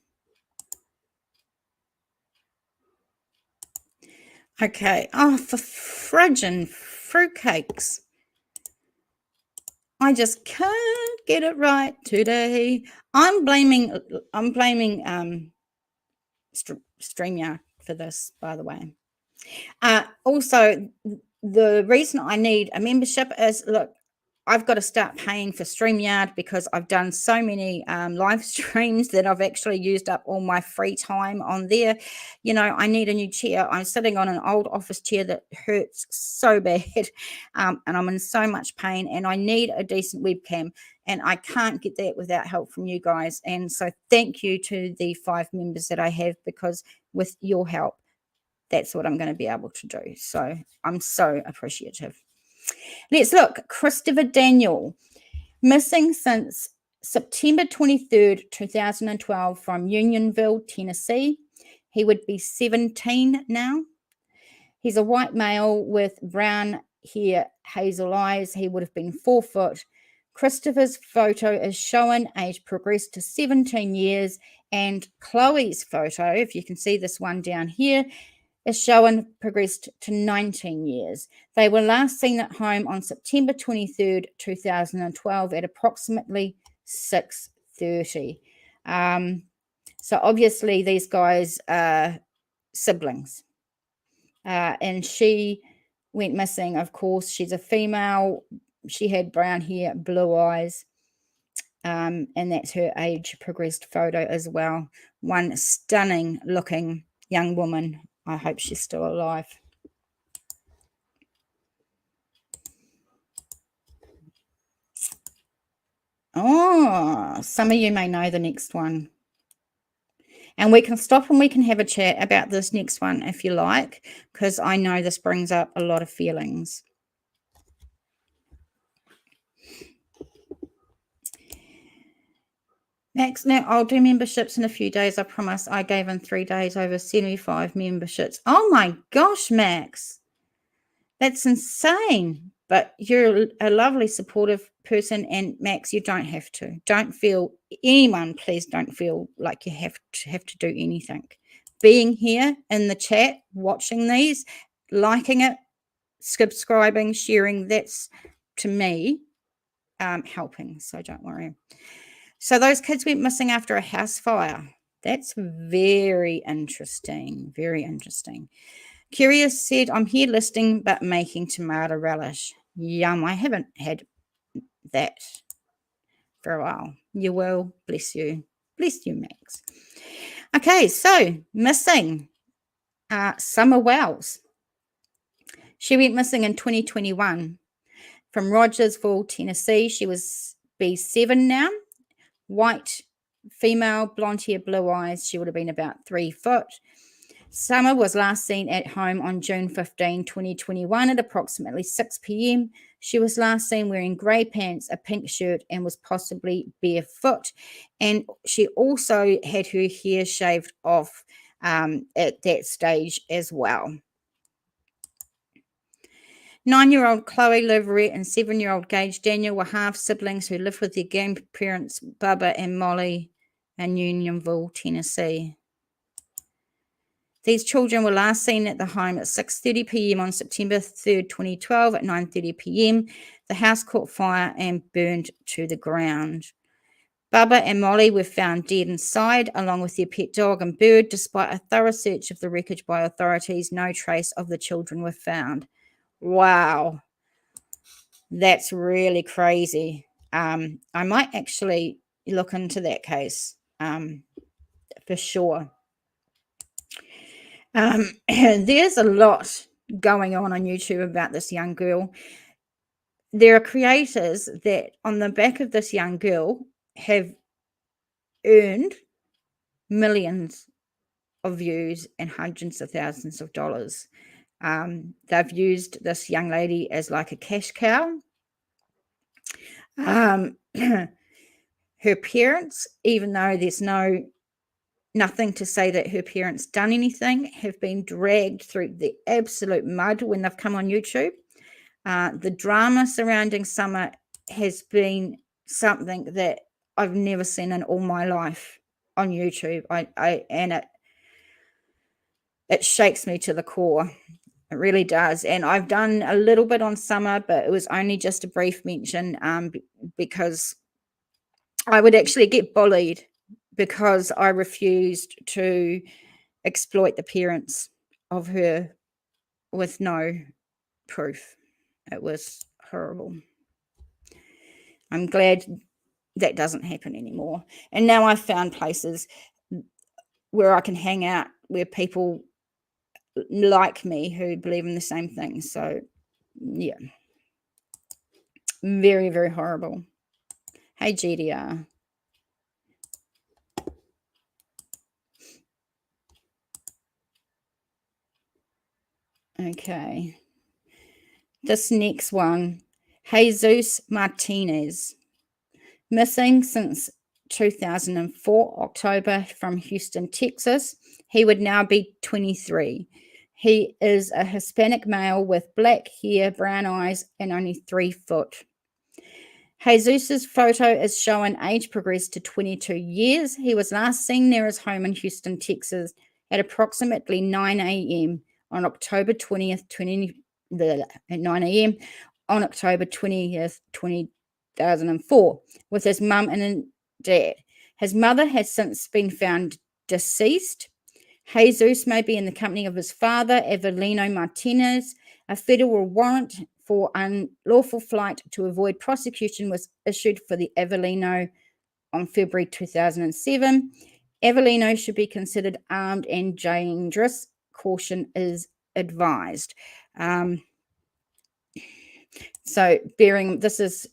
Okay. Oh, for frigin' fruitcakes. I just can't get it right today. I'm blaming StreamYard for this, by the way. Also, the reason I need a membership is, look, I've got to start paying for StreamYard because I've done so many live streams that I've actually used up all my free time on there. You know, I need a new chair. I'm sitting on an old office chair that hurts so bad, and I'm in so much pain, and I need a decent webcam, and I can't get that without help from you guys. And so thank you to the 5 members that I have, because with your help, that's what I'm going to be able to do. So I'm so appreciative. Let's look. Christopher Daniel, missing since September 23rd, 2012 from Unionville, Tennessee. He would be 17 now. He's a white male with brown hair, hazel eyes. He would have been 4 foot. Christopher's photo is showing age progressed to 17 years, and Chloe's photo, if you can see this one down here, is showing progressed to 19 years. They were last seen at home on September 23rd, 2012 at approximately 6:30. So obviously these guys are siblings. and she went missing. Of course, she's a female. She had brown hair, blue eyes, and that's her age progressed photo as well. One stunning looking young woman. I hope she's still alive. Oh, some of you may know the next one. And we can stop and we can have a chat about this next one if you like, because I know this brings up a lot of feelings. Max, now I'll do memberships in a few days. I promise. I gave in 3 days over 75 memberships. Oh my gosh, Max. That's insane. But you're a lovely, supportive person. And Max, you don't have to. Don't feel, anyone, please don't feel like you have to do anything. Being here in the chat, watching these, liking it, subscribing, sharing, that's, to me, helping. So don't worry. So those kids went missing after a house fire. That's very interesting. Very interesting. Curious said, I'm here listening but making tomato relish. Yum. I haven't had that for a while. You will. Bless you. Bless you, Max. Okay, so missing. Summer Wells. She went missing in 2021 from Rogersville, Tennessee. She was B7 now. White, female, blonde hair, blue eyes. She would have been about 3 foot. Summer was last seen at home on June 15, 2021 at approximately 6 p.m. She was last seen wearing grey pants, a pink shirt, and was possibly barefoot. And she also had her hair shaved off at that stage as well. 9-year-old Chloe Leverett and 7-year-old Gage Daniel were half siblings who lived with their grandparents, Bubba and Molly, in Unionville, Tennessee. These children were last seen at the home at 6:30 p.m. on September 3rd, 2012. At 9:30 p.m., the house caught fire and burned to the ground. Bubba and Molly were found dead inside, along with their pet dog and bird. Despite a thorough search of the wreckage by authorities, no trace of the children were found. Wow. That's really crazy. I might actually look into that case for sure. There's a lot going on YouTube about this young girl. There are creators that on the back of this young girl have earned millions of views and hundreds of thousands of dollars. They've used this young lady as like a cash cow. Her parents, even though there's nothing to say that her parents done anything, have been dragged through the absolute mud when they've come on YouTube. The drama surrounding Summer has been something that I've never seen in all my life on YouTube. And it shakes me to the core. It really does. And I've done a little bit on Summer, but it was only just a brief mention because I would actually get bullied because I refused to exploit the parents of her with no proof. It was horrible. I'm glad that doesn't happen anymore. And now I've found places where I can hang out where people like me who believe in the same thing. So, yeah. Very, very horrible. Hey, GDR. Okay. This next one, Jesus Martinez. Missing since 2004, October, from Houston, Texas. He would now be 23. He is a Hispanic male with black hair, brown eyes, and only 3 foot. Jesus's photo is showing age progressed to 22 years. He was last seen near his home in Houston, Texas at approximately 9 a.m. on October 20th, at 9 a.m. on October 20th, 2004, with his mum and dad. His mother has since been found deceased. Jesus may be in the company of his father, Evelino Martinez. A federal warrant for unlawful flight to avoid prosecution was issued for the Evelino on February 2007. Evelino should be considered armed and dangerous. Caution is advised. So this is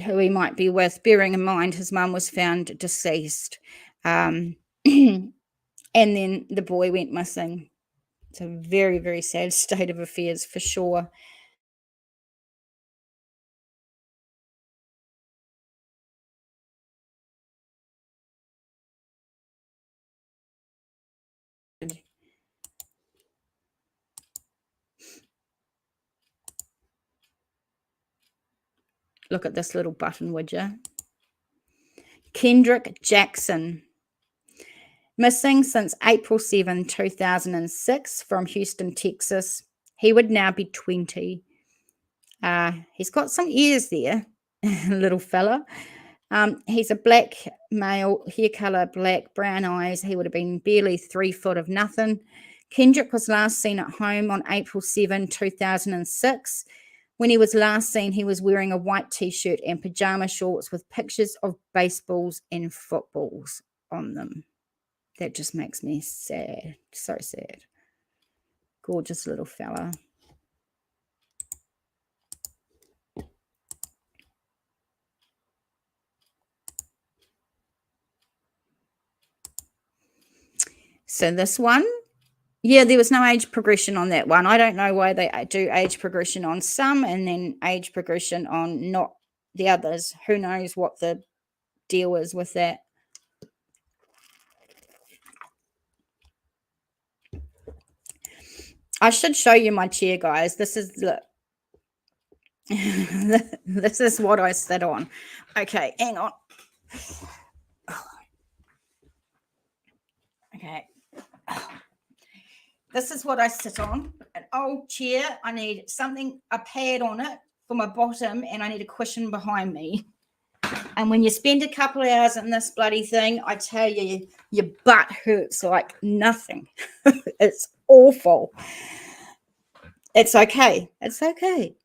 who he might be with, bearing in mind his mum was found deceased. And then the boy went missing. It's a very, very sad state of affairs for sure. Look at this little button, would you? Kendrick Jackson. Missing since April 7, 2006 from Houston, Texas. He would now be 20. He's got some ears there, little fella. He's a black male, hair color black, brown eyes. He would have been barely 3 foot of nothing. Kendrick was last seen at home on April 7, 2006. When he was last seen, he was wearing a white t-shirt and pajama shorts with pictures of baseballs and footballs on them. That just makes me sad. So sad. Gorgeous little fella. So this one, yeah, there was no age progression on that one. I don't know why they do age progression on some and then age progression on not the others. Who knows what the deal is with that. I should show you my chair, guys. This is this is what I sit on. Okay, hang on. Okay. This is what I sit on. An old chair. I need a pad on it for my bottom, and I need a cushion behind me. And when you spend a couple of hours in this bloody thing, I tell you, your butt hurts like nothing. It's awful. It's okay. It's okay.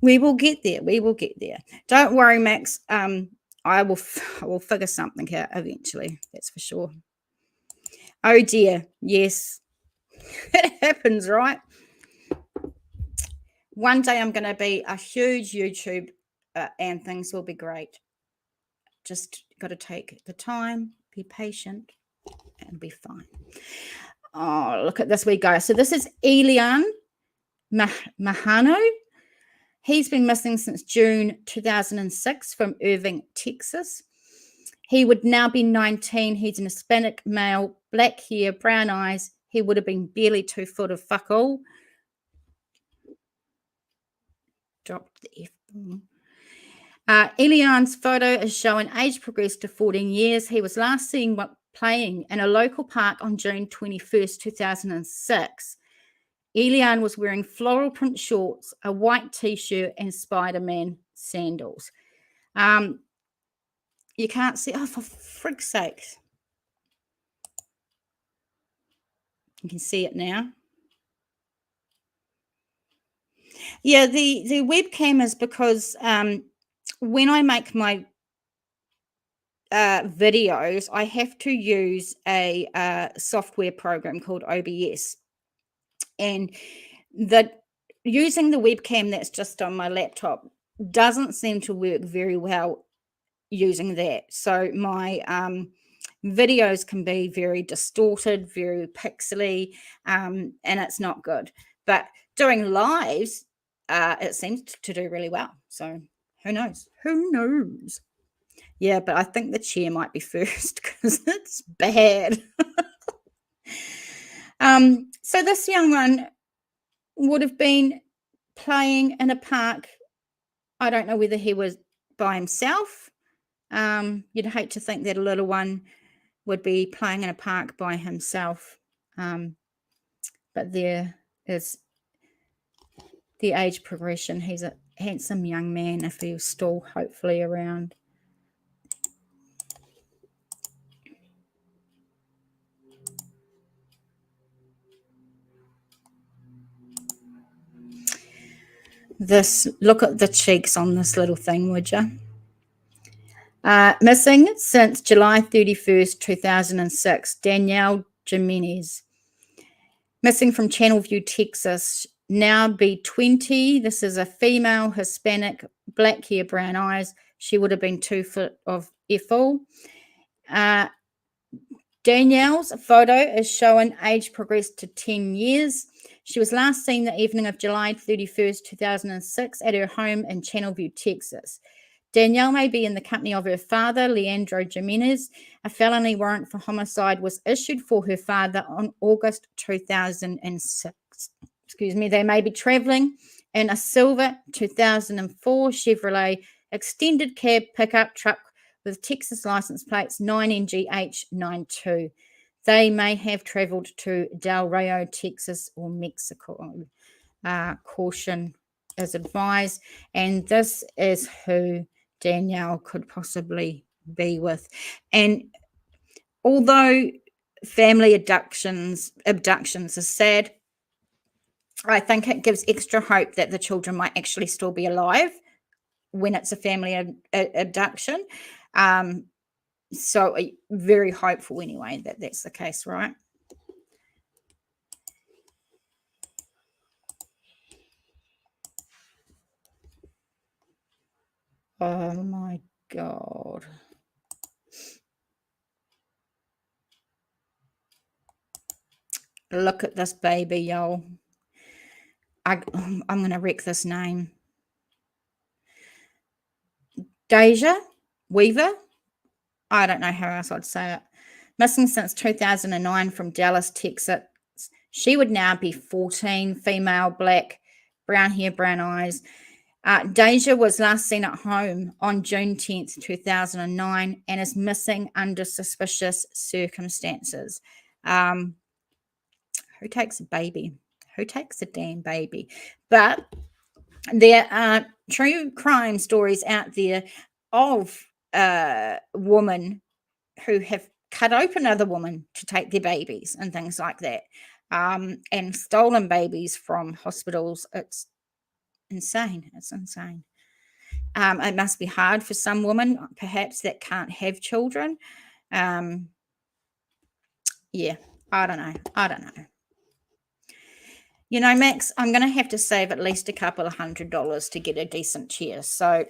We will get there. We will get there. Don't worry, Max. I will figure something out eventually. That's for sure. Oh dear. Yes. It happens, right? One day I'm going to be a huge YouTube and things will be great. Just got to take the time, be patient, and be fine. Oh, look at this we go. So this is Elian Mahano. He's been missing since June 2006 from Irving, Texas. He would now be 19. He's an Hispanic male, black hair, brown eyes. He would have been barely 2 foot of fuck all. Dropped the F-bomb. Elian's photo is showing age progressed to 14 years. He was last seen playing in a local park on June 21st, 2006. Elian was wearing floral print shorts, a white t-shirt, and Spider-Man sandals. You can't see. Oh, for frig's sake. You can see it now. Yeah, the webcam is because when I make my videos, I have to use a software program called OBS. And using the webcam that's just on my laptop doesn't seem to work very well using that. So my videos can be very distorted, very pixely, and it's not good. But doing lives, it seems to do really well. So who knows? Who knows? Yeah, but I think the chair might be first because it's bad. So this young one would have been playing in a park. I don't know whether he was by himself. You'd hate to think that a little one would be playing in a park by himself. But there is the age progression. He's a handsome young man if he was still hopefully around. Look at the cheeks on this little thing, would you? Missing since July 31st, 2006, Danielle Jimenez. Missing from Channelview, Texas. Now be 20. This is a female, Hispanic, black hair, brown eyes. She would have been 2 foot of effort. Danielle's photo is showing age progressed to 10 years. She was last seen the evening of July 31st, 2006 at her home in Channelview, Texas. Danielle may be in the company of her father, Leandro Jimenez. A felony warrant for homicide was issued for her father on August 2006. They may be traveling in a silver 2004 Chevrolet extended cab pickup truck with Texas license plates 9NGH92. They may have traveled to Del Rio, Texas or Mexico. Caution is advised. And this is who Danielle could possibly be with. And although family abductions are sad, I think it gives extra hope that the children might actually still be alive when it's a family abduction. So very hopeful anyway that that's the case, right? Oh my God. Look at this baby, y'all. I'm going to wreck this name. Deja Weaver. I don't know how else I'd say it. Missing since 2009 from Dallas, Texas. She would now be 14, female, black, brown hair, brown eyes. Deja was last seen at home on June 10th, 2009 and is missing under suspicious circumstances. Who takes a baby? Who takes a damn baby? But there are true crime stories out there of women who have cut open other women to take their babies and things like that, and stolen babies from hospitals. It's insane. It's insane. It must be hard for some women, perhaps, that can't have children. Yeah, I don't know. You know, Max, I'm going to have to save at least a couple of $100 to get a decent chair. So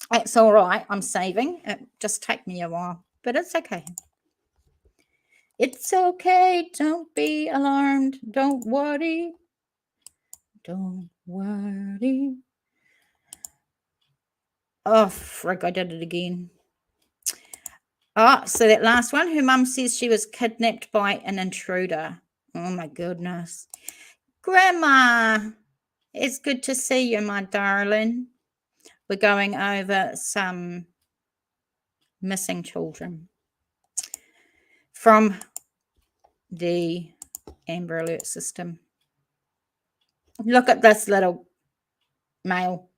that's all right. I'm saving. It just take me a while, but it's okay. It's okay. Don't be alarmed. Don't worry. Don't worry. Oh, frick, I did it again. Oh, so that last one, her mum says she was kidnapped by an intruder. Oh, my goodness. Grandma, it's good to see you, my darling. We're going over some missing children from the Amber Alert system. Look at this little male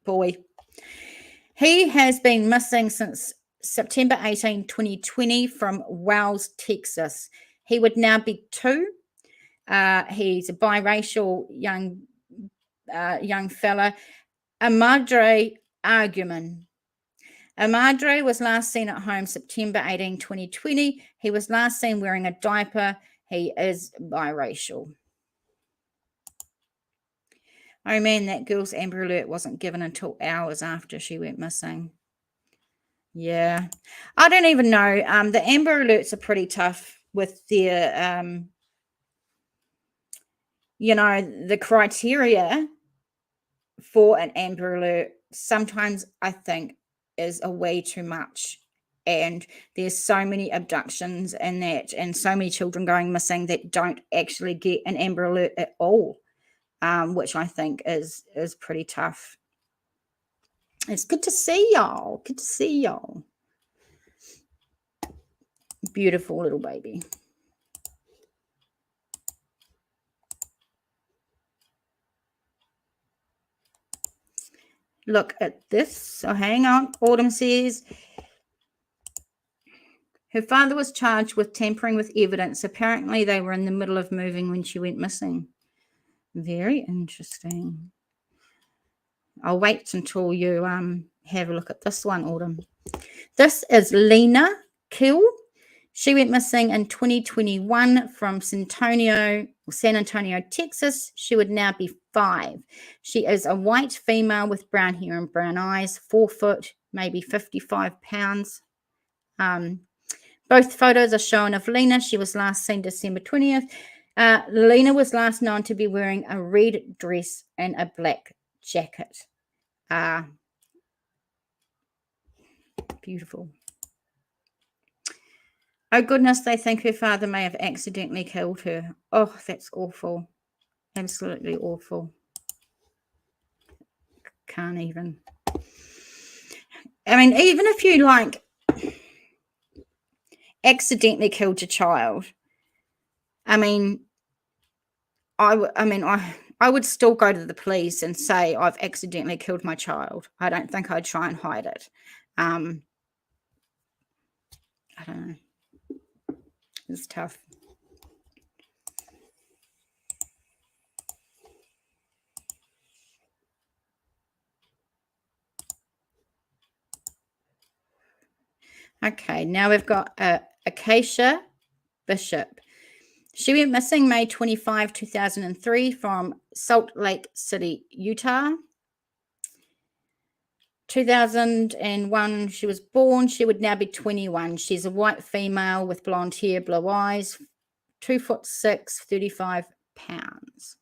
boy. He has been missing since September 18, 2020 from Wells, Texas. He would now be 2. He's a biracial young fella. Amadre Arguman. Amadre was last seen at home September 18, 2020. He was last seen wearing a diaper. He is biracial. Oh, man, that girl's Amber Alert wasn't given until hours after she went missing. Yeah. I don't even know. The Amber Alerts are pretty tough with their, the criteria for an Amber Alert sometimes I think is a way too much. And there's so many abductions and so many children going missing that don't actually get an Amber Alert at all, which I think is pretty tough. It's good to see y'all. Good to see y'all. Beautiful little baby. Look at this. So hang on. Autumn says her father was charged with tampering with evidence. Apparently they were in the middle of moving when she went missing. Very interesting. I'll wait until you have a look at this one, Autumn. This is Lena Kill. She went missing in 2021 from San Antonio, Texas. She would now be 5. She is a white female with brown hair and brown eyes, 4 foot, maybe 55 pounds. Both photos are shown of Lena. She was last seen December 20th. Lena was last known to be wearing a red dress and a black jacket. Beautiful. Oh, goodness, they think her father may have accidentally killed her. Oh, that's awful. Absolutely awful. Can't even. I mean, even if you, like, accidentally killed your child, I mean, I would still go to the police and say, I've accidentally killed my child. I don't think I'd try and hide it. I don't know. It's tough. Okay, now we've got Acacia Bishop. She went missing May 25, 2003 from Salt Lake City, Utah. 2001, she was born. She would now be 21. She's a white female with blonde hair, blue eyes, 2'6", 35 pounds.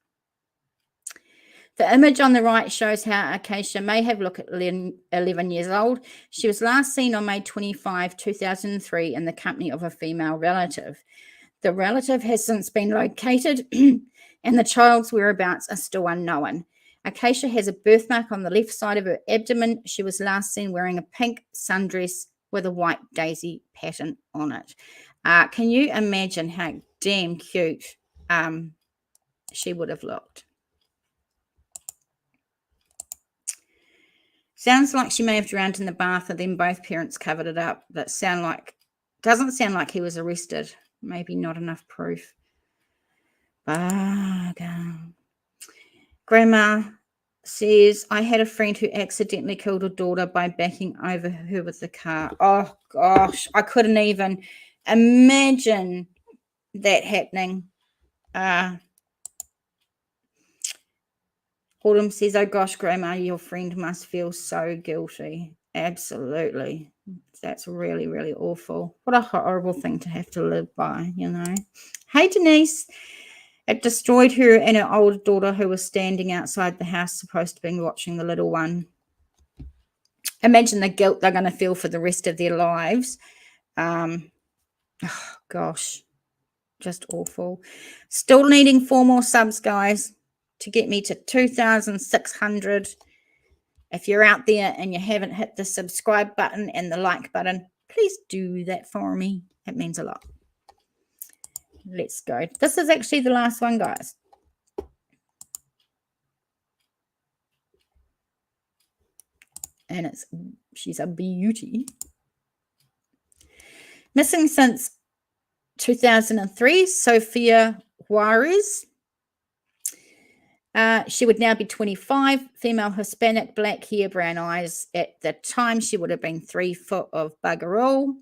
The image on the right shows how Acacia may have looked at 11 years old. She was last seen on May 25, 2003 in the company of a female relative. The relative has since been located and the child's whereabouts are still unknown. Acacia has a birthmark on the left side of her abdomen. She was last seen wearing a pink sundress with a white daisy pattern on it. Can you imagine how damn cute she would have looked? Sounds like she may have drowned in the bath and then both parents covered it up. That doesn't sound like he was arrested. Maybe not enough proof. Grandma says, I had a friend who accidentally killed her daughter by backing over her with the car. Oh, gosh. I couldn't even imagine that happening. Autumn says, oh, gosh, Grandma, your friend must feel so guilty. Absolutely. That's really, really awful. What a horrible thing to have to live by, you know. Hey, Denise. It destroyed her and her older daughter who was standing outside the house, supposed to be watching the little one. Imagine the guilt they're going to feel for the rest of their lives. Oh, gosh, just awful. Still needing 4 more subs, guys, to get me to 2,600. If you're out there and you haven't hit the subscribe button and the like button, please do that for me. It means a lot. Let's go. This is actually the last one, guys. And she's a beauty. Missing since 2003, Sophia Juarez. She would now be 25, female, Hispanic, black hair, brown eyes. At the time, she would have been 3 foot of bugger all.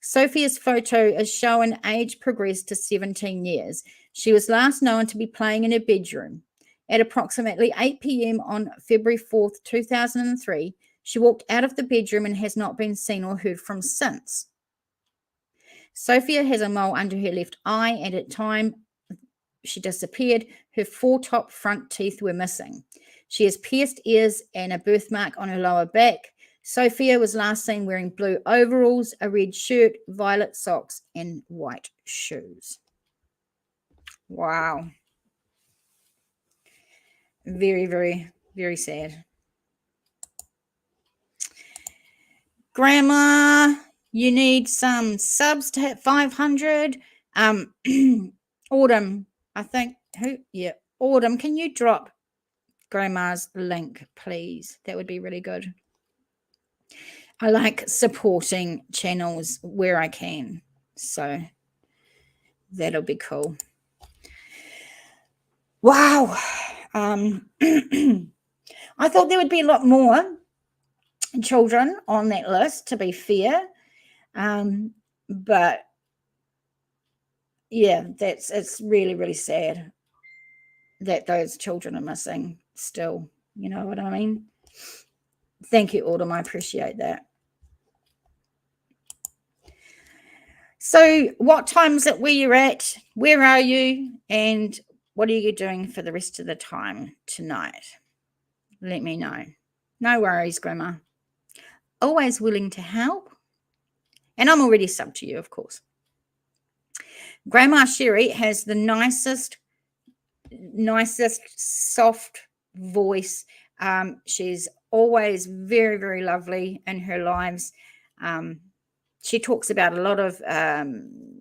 Sophia's photo is showing age progressed to 17 years. She was last known to be playing in her bedroom. At approximately 8 p.m. on February 4th, 2003, she walked out of the bedroom and has not been seen or heard from since. Sophia has a mole under her left eye, and at the time she disappeared, her 4 top front teeth were missing. She has pierced ears and a birthmark on her lower back. Sophia was last seen wearing blue overalls, a red shirt, violet socks, and white shoes. Wow. Very, very, very sad. Grandma, you need some subs to hit 500. Autumn, I think. Autumn, can you drop Grandma's link, please? That would be really good. I like supporting channels where I can, so that'll be cool. Wow. I thought there would be a lot more children on that list, to be fair. But yeah, it's really, really sad that those children are missing still. You know what I mean? Thank you, Autumn. I appreciate that. So what time is it where you're at? Where are you? And what are you doing for the rest of the time tonight? Let me know. No worries, Grandma. Always willing to help. And I'm already subbed to you, of course. Grandma Sherry has the nicest, soft voice. She's always very, very lovely in her lives. She talks about a lot of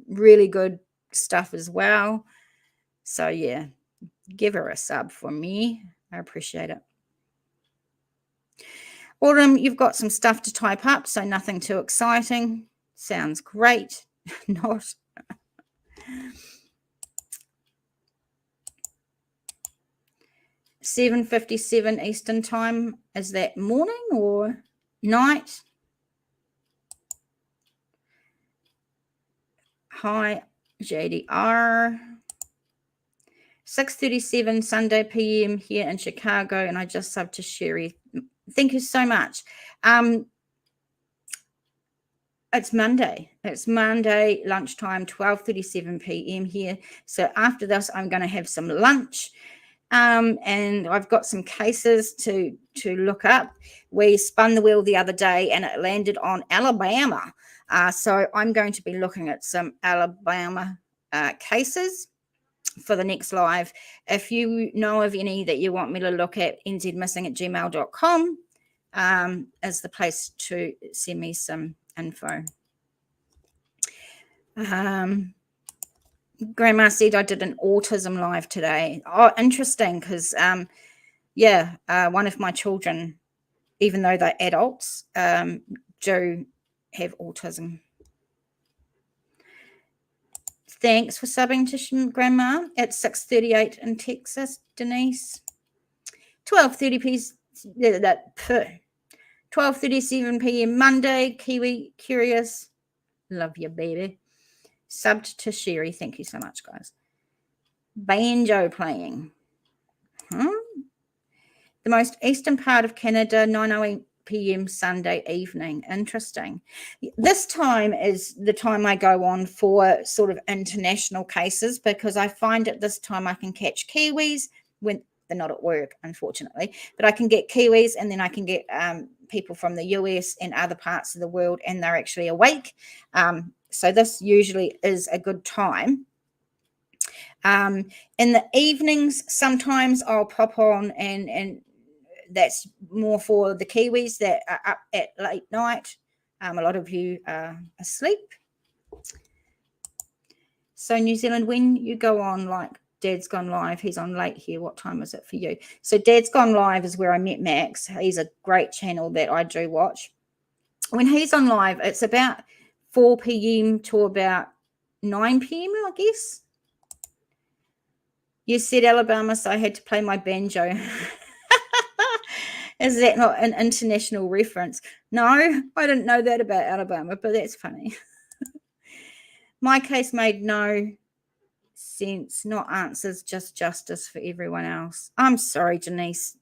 really good stuff as well. So, yeah, give her a sub for me. I appreciate it. Autumn, you've got some stuff to type up, so nothing too exciting. Sounds great. Not. 7:57 Eastern time. Is that morning or night? Hi, JDR. 6:37 Sunday PM here in Chicago, and I just subbed to Sherry. Thank you so much. It's Monday. It's Monday lunchtime, 12:37 PM here. So after this, I'm going to have some lunch. And I've got some cases to look up. We spun the wheel the other day and it landed on Alabama. So I'm going to be looking at some Alabama cases for the next live. If you know of any that you want me to look at, nzmissing@gmail.com is the place to send me some info. Grandma said I did an autism live today. Oh, interesting, because one of my children, even though they're adults, do have autism. Thanks for subbing to Grandma at 6:38 in Texas, Denise. 12:37 p.m. Monday, Kiwi Curious. Love you, baby. Subbed to Sherry. Thank you so much, guys. Banjo playing. The most eastern part of Canada, 9:08 p.m. Sunday evening. Interesting. This time is the time I go on for sort of international cases, because I find at this time I can catch Kiwis when they're not at work, unfortunately, but I can get Kiwis, and then I can get people from the US and other parts of the world, and they're actually awake. So this usually is a good time. In the evenings, sometimes I'll pop on, and that's more for the Kiwis that are up at late night. A lot of you are asleep. So New Zealand, when you go on, like Dad's Gone Live, he's on late here. What time is it for you? So Dad's Gone Live is where I met Max. He's a great channel that I do watch. When he's on live, it's about 4 p.m. to about 9 p.m., I guess. You said Alabama, so I had to play my banjo. Is that not an international reference? No, I didn't know that about Alabama, but that's funny. My case made no sense, not answers, just justice for everyone else. I'm sorry, Denise.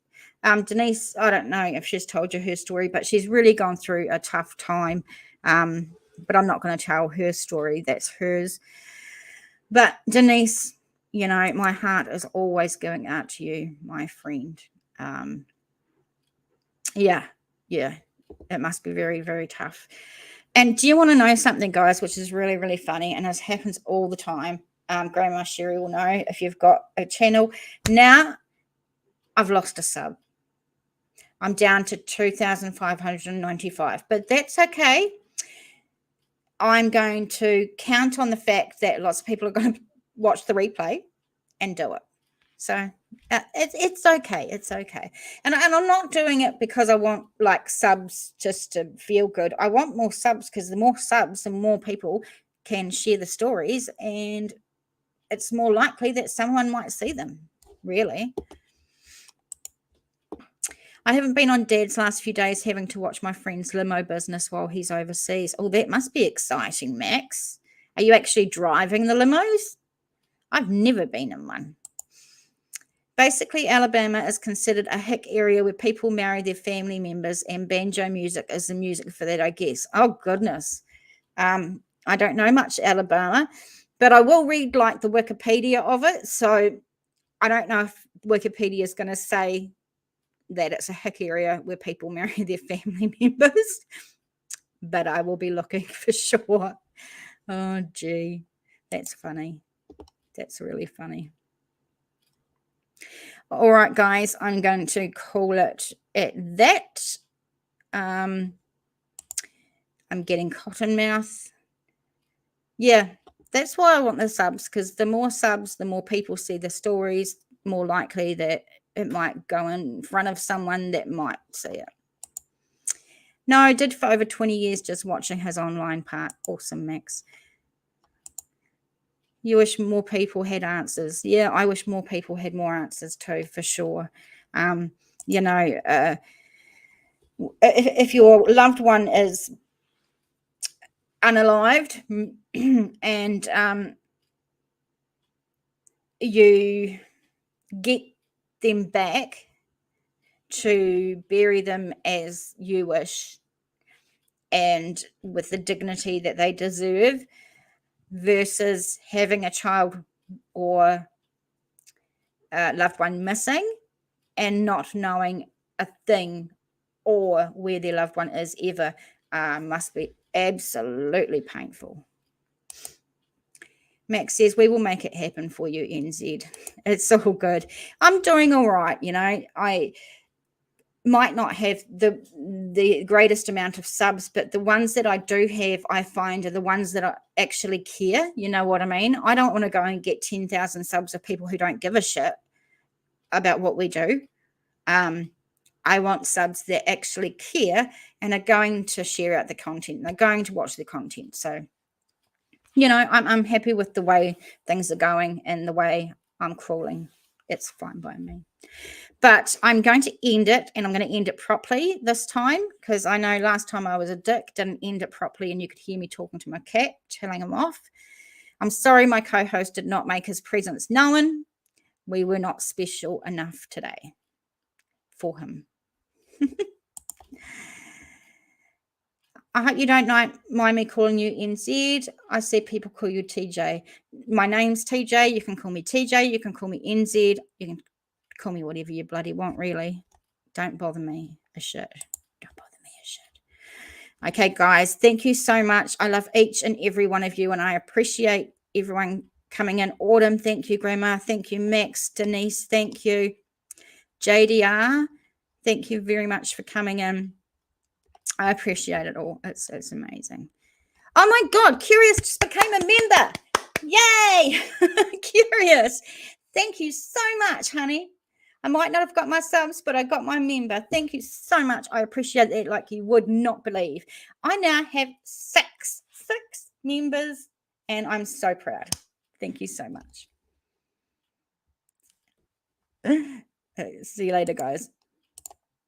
Denise, I don't know if she's told you her story, but she's really gone through a tough time. But I'm not going to tell her story. That's hers. But Denise, you know, my heart is always going out to you, my friend. Yeah, it must be very, very tough. And do you want to know something, guys, which is really, really funny, and this happens all the time? Grandma Sherry will know if you've got a channel. Now, I've lost a sub. I'm down to 2,595, but that's okay. I'm going to count on the fact that lots of people are going to watch the replay and do it. So it's okay. It's okay. And I'm not doing it because I want like subs just to feel good. I want more subs, because the more subs, the more people can share the stories, and it's more likely that someone might see them, really. I haven't been on Dad's last few days, having to watch my friend's limo business while he's overseas. Oh, that must be exciting, Max. Are you actually driving the limos? I've never been in one. Basically, Alabama is considered a hick area where people marry their family members, and banjo music is the music for that, I guess. Oh, goodness. I don't know much Alabama, but I will read like the Wikipedia of it. So I don't know if Wikipedia is going to say that it's a hick area where people marry their family members, but I will be looking for sure. Oh, gee, that's funny. That's really funny. All right, guys, I'm going to call it at that. I'm getting cotton mouth. Yeah, that's why I want the subs, because the more subs, the more people see the stories, more likely that it might go in front of someone that might see it. No, I did for over 20 years just watching his online part. Awesome, Max. You wish more people had answers. Yeah, I wish more people had more answers too, for sure. You know, if your loved one is unalived and you get them back to bury them as you wish and with the dignity that they deserve, versus having a child or a loved one missing and not knowing a thing or where their loved one is ever, must be absolutely painful. Max says, we will make it happen for you, NZ. It's all good. I'm doing all right. You know, I might not have the greatest amount of subs, but the ones that I do have, I find are the ones that actually care. You know what I mean? I don't want to go and get 10,000 subs of people who don't give a shit about what we do. I want subs that actually care and are going to share out the content. They're going to watch the content. So, you know, I'm happy with the way things are going and the way I'm crawling. It's fine by me. But I'm going to end it, and I'm going to end it properly this time, because I know last time I was a dick, didn't end it properly, and you could hear me talking to my cat, telling him off. I'm sorry my co-host did not make his presence known. We were not special enough today for him. I hope you don't mind me calling you NZ. I see people call you TJ. My name's TJ. You can call me TJ. You can call me NZ. You can call me whatever you bloody want, really. Don't bother me a shit. Don't bother me a shit. Okay, guys, thank you so much. I love each and every one of you, and I appreciate everyone coming in. Autumn, thank you. Grandma, thank you. Max, Denise, thank you. JDR, thank you very much for coming in. I appreciate it all. It's amazing. Oh my God, Curious just became a member. Yay! Curious. Thank you so much, honey. I might not have got my subs, but I got my member. Thank you so much. I appreciate it like you would not believe. I now have six members, and I'm so proud. Thank you so much. See you later, guys.